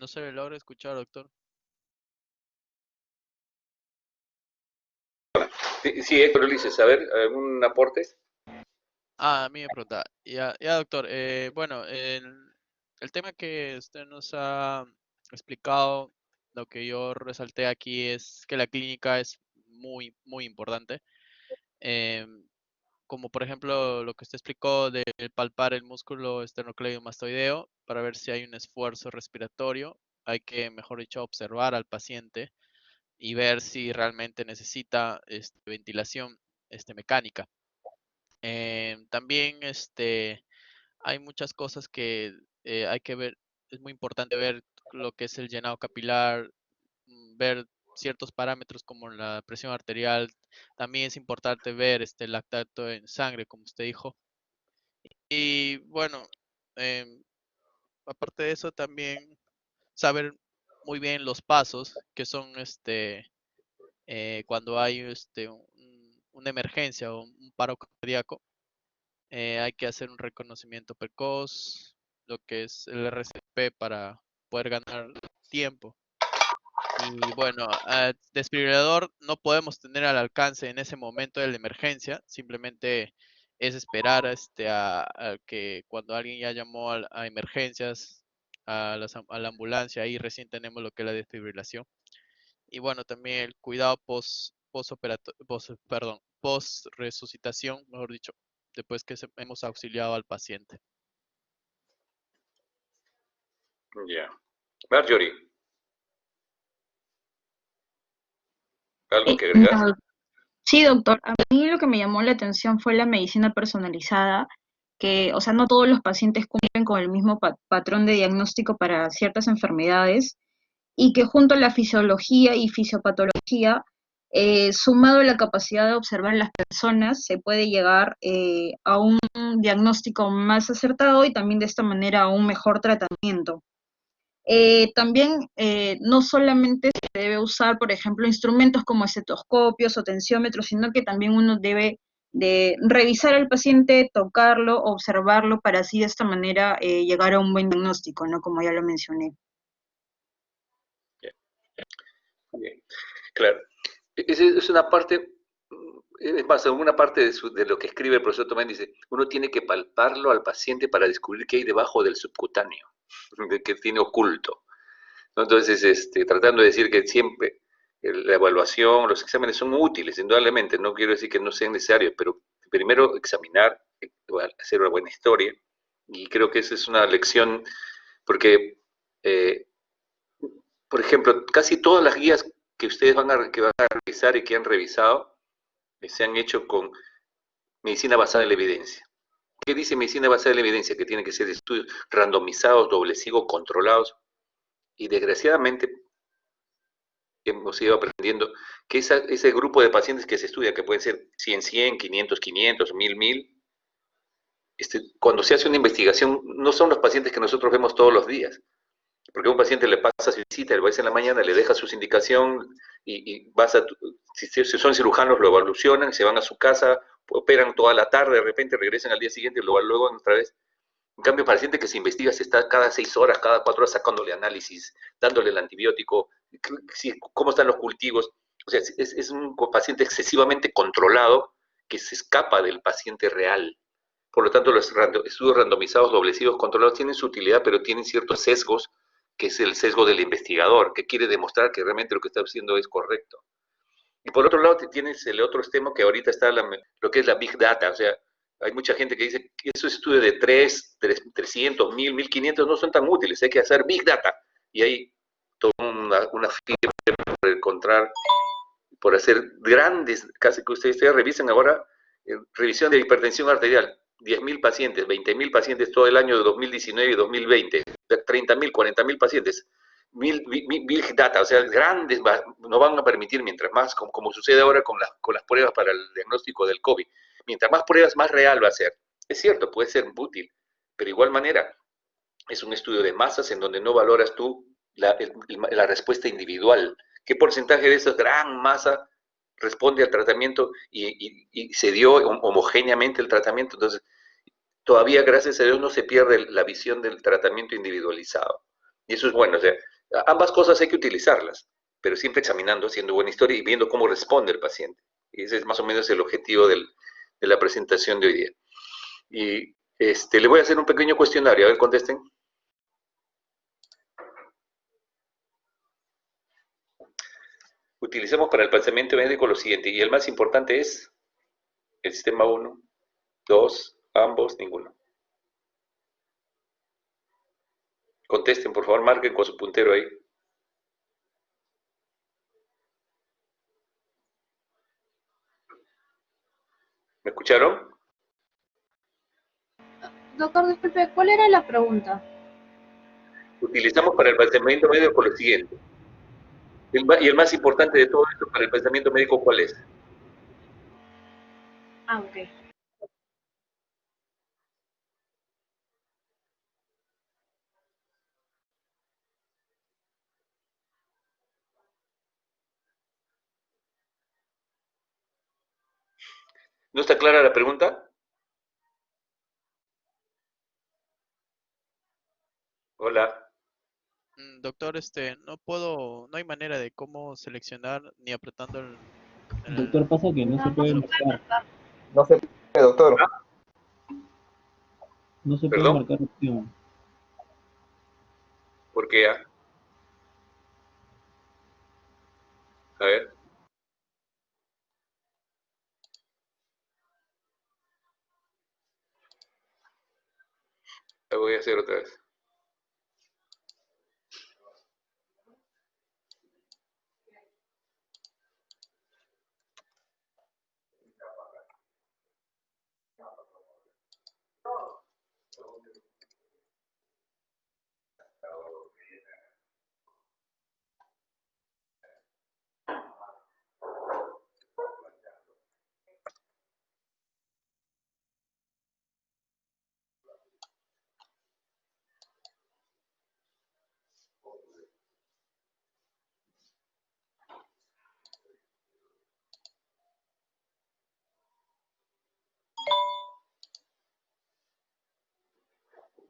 No se le logra escuchar, doctor. Sí, Héctor Ulises, a ver, ¿algún aporte? A mí me pregunta. Ya, doctor. Bueno, el tema que usted nos ha explicado, lo que yo resalté aquí es que la clínica es muy, muy importante. Como por ejemplo lo que usted explicó de palpar el músculo esternocleidomastoideo para ver si hay un esfuerzo respiratorio. Hay que, mejor dicho, observar al paciente y ver si realmente necesita ventilación mecánica. También hay muchas cosas que hay que ver. Es muy importante ver lo que es el llenado capilar, ver ciertos parámetros como la presión arterial. También es importante ver el lactato en sangre, como usted dijo. Y bueno, aparte de eso, también saber muy bien los pasos, que son cuando hay una emergencia o un paro cardíaco. Hay que hacer un reconocimiento precoz, lo que es el RCP para poder ganar tiempo. Y bueno, desfibrilador no podemos tener al alcance en ese momento de la emergencia, simplemente es esperar a que cuando alguien ya llamó a emergencias, a la ambulancia, ahí recién tenemos lo que es la desfibrilación. Y bueno, también el cuidado post resucitación, mejor dicho, después que hemos auxiliado al paciente. Ya. Marjorie, ¿algo que agregar? Sí, doctor. A mí lo que me llamó la atención fue la medicina personalizada, que, o sea, no todos los pacientes cumplen con el mismo patrón de diagnóstico para ciertas enfermedades y que junto a la fisiología y fisiopatología, sumado a la capacidad de observar las personas, se puede llegar a un diagnóstico más acertado y también de esta manera a un mejor tratamiento. También no solamente se debe usar, por ejemplo, instrumentos como estetoscopios o tensiómetros, sino que también uno debe de revisar al paciente, tocarlo, observarlo, para así de esta manera llegar a un buen diagnóstico, ¿no? Como ya lo mencioné. Bien. Claro. Es una parte, es más, en una parte de lo que escribe el profesor Tomás dice, uno tiene que palparlo al paciente para descubrir qué hay debajo del subcutáneo, que tiene oculto. Entonces, tratando de decir que siempre la evaluación, los exámenes son útiles, indudablemente, no quiero decir que no sean necesarios, pero primero examinar, hacer una buena historia, y creo que esa es una lección, porque, por ejemplo, casi todas las guías que ustedes van a revisar y que han revisado, se han hecho con medicina basada en la evidencia. ¿Qué dice medicina basada en la evidencia? Que tienen que ser estudios randomizados, doble ciego, controlados, y desgraciadamente hemos ido aprendiendo que ese grupo de pacientes que se estudia, que pueden ser 100, 100, 500, 500, 1000, 1000, cuando se hace una investigación, no son los pacientes que nosotros vemos todos los días. Porque a un paciente le pasa su visita, le va en la mañana, le deja su indicación y si son cirujanos lo evolucionan, se van a su casa, operan toda la tarde, de repente regresan al día siguiente y luego otra vez. En cambio, el paciente que se investiga se está cada 6 horas, cada 4 horas sacándole análisis, dándole el antibiótico, cómo están los cultivos. O sea, es un paciente excesivamente controlado que se escapa del paciente real. Por lo tanto, los estudios randomizados, doblecidos, controlados tienen su utilidad, pero tienen ciertos sesgos que es el sesgo del investigador, que quiere demostrar que realmente lo que está haciendo es correcto. Y por otro lado, tienes el otro extremo que ahorita está lo que es la Big Data. O sea, hay mucha gente que dice que esos estudios de 300, 1000, 1500 no son tan útiles, hay que hacer Big Data. Y hay toda una fiebre por encontrar, por hacer grandes, casi que ustedes revisen ahora, revisión de hipertensión arterial, 10.000 pacientes, 20.000 pacientes todo el año de 2019 y 2020, 30.000, 40.000 pacientes. Big data, o sea, grandes, no van a permitir, mientras más, como sucede ahora con las pruebas para el diagnóstico del COVID, mientras más pruebas, más real va a ser. Es cierto, puede ser útil, pero de igual manera es un estudio de masas en donde no valoras tú la respuesta individual. ¿Qué porcentaje de esa gran masa responde al tratamiento y se dio homogéneamente el tratamiento? Entonces, todavía, gracias a Dios, no se pierde la visión del tratamiento individualizado. Y eso es bueno. O sea, ambas cosas hay que utilizarlas, pero siempre examinando, haciendo buena historia y viendo cómo responde el paciente. Y ese es más o menos el objetivo de la presentación de hoy día. Y le voy a hacer un pequeño cuestionario. A ver, contesten. Utilicemos para el pensamiento médico lo siguiente, y el más importante es el sistema 1, 2, ambos, ninguno. Contesten, por favor, marquen con su puntero ahí. ¿Me escucharon? Doctor, disculpe, ¿cuál era la pregunta? Utilizamos para el pensamiento médico lo siguiente. Y el más importante de todo esto para el pensamiento médico, ¿cuál es? Ah, ok. ¿No está clara la pregunta? Hola. Doctor, no hay manera de cómo seleccionar ni apretando Doctor, pasa que no se puede marcar. No se puede, doctor. No se puede ¿Perdón? marcar opción. ¿Por qué? A ver. La voy a hacer otra vez.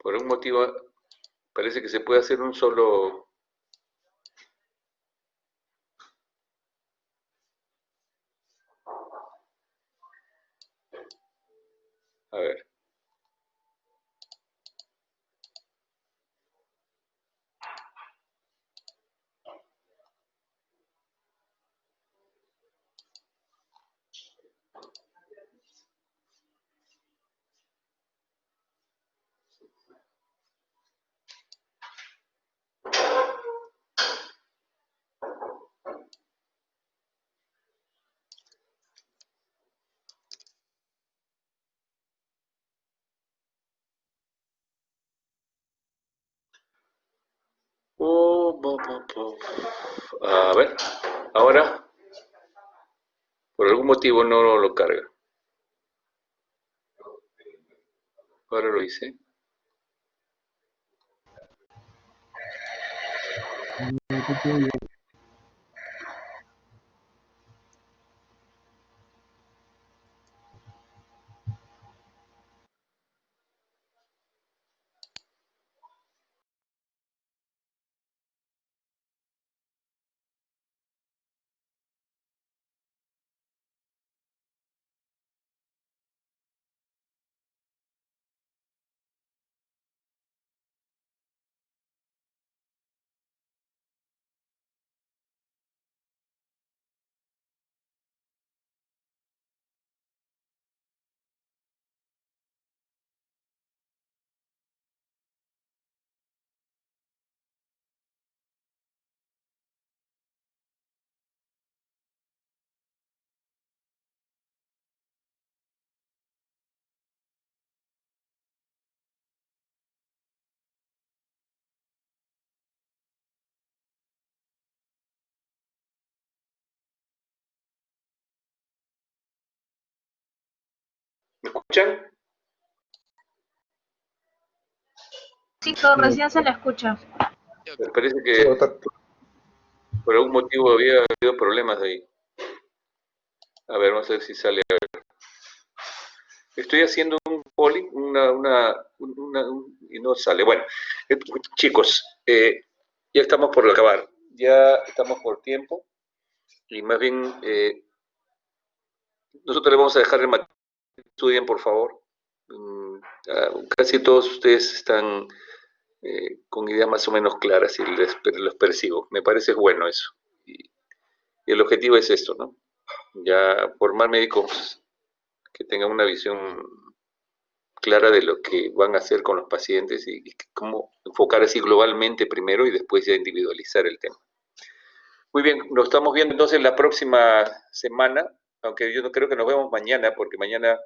Por un motivo, parece que se puede hacer un solo... A ver. A ver. Ahora, por algún motivo no lo carga. Ahora lo hice. escuchan? Sí, todo recién se la escucha. Me parece que por algún motivo había habido problemas ahí. A ver, vamos a ver si sale. A ver. Estoy haciendo un polling, y no sale. Bueno, chicos, ya estamos por acabar. Ya estamos por tiempo. Y más bien, nosotros le vamos a dejar el material. Estudien, por favor. Casi todos ustedes están con ideas más o menos claras y los percibo. Me parece bueno eso. Y el objetivo es esto, ¿no? Ya formar médicos que tengan una visión clara de lo que van a hacer con los pacientes y cómo enfocar así globalmente primero y después ya individualizar el tema. Muy bien, nos estamos viendo entonces la próxima semana, aunque yo no creo que nos vemos mañana, porque mañana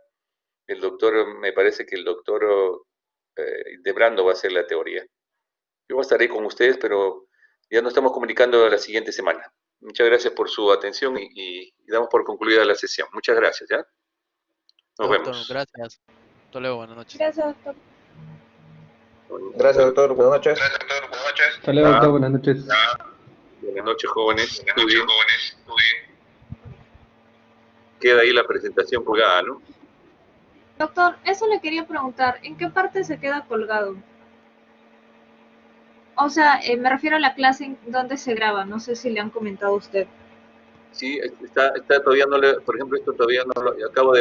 el doctor, me parece que el doctor Debrando va a hacer la teoría. Yo estaré con ustedes, pero ya nos estamos comunicando la siguiente semana. Muchas gracias por su atención y damos por concluida la sesión. Muchas gracias, ¿ya? Nos vemos. Gracias. Hasta luego, buenas noches. Gracias, doctor. Gracias, doctor. Buenas noches. Hasta luego, doctor. Buenas noches. Buenas noches, jóvenes. Muy bien. Queda ahí la presentación colgada, ¿no? Doctor, eso le quería preguntar, ¿en qué parte se queda colgado? O sea, me refiero a la clase en donde se graba, no sé si le han comentado a usted. Sí, está todavía no le, por ejemplo, esto todavía no lo acabo de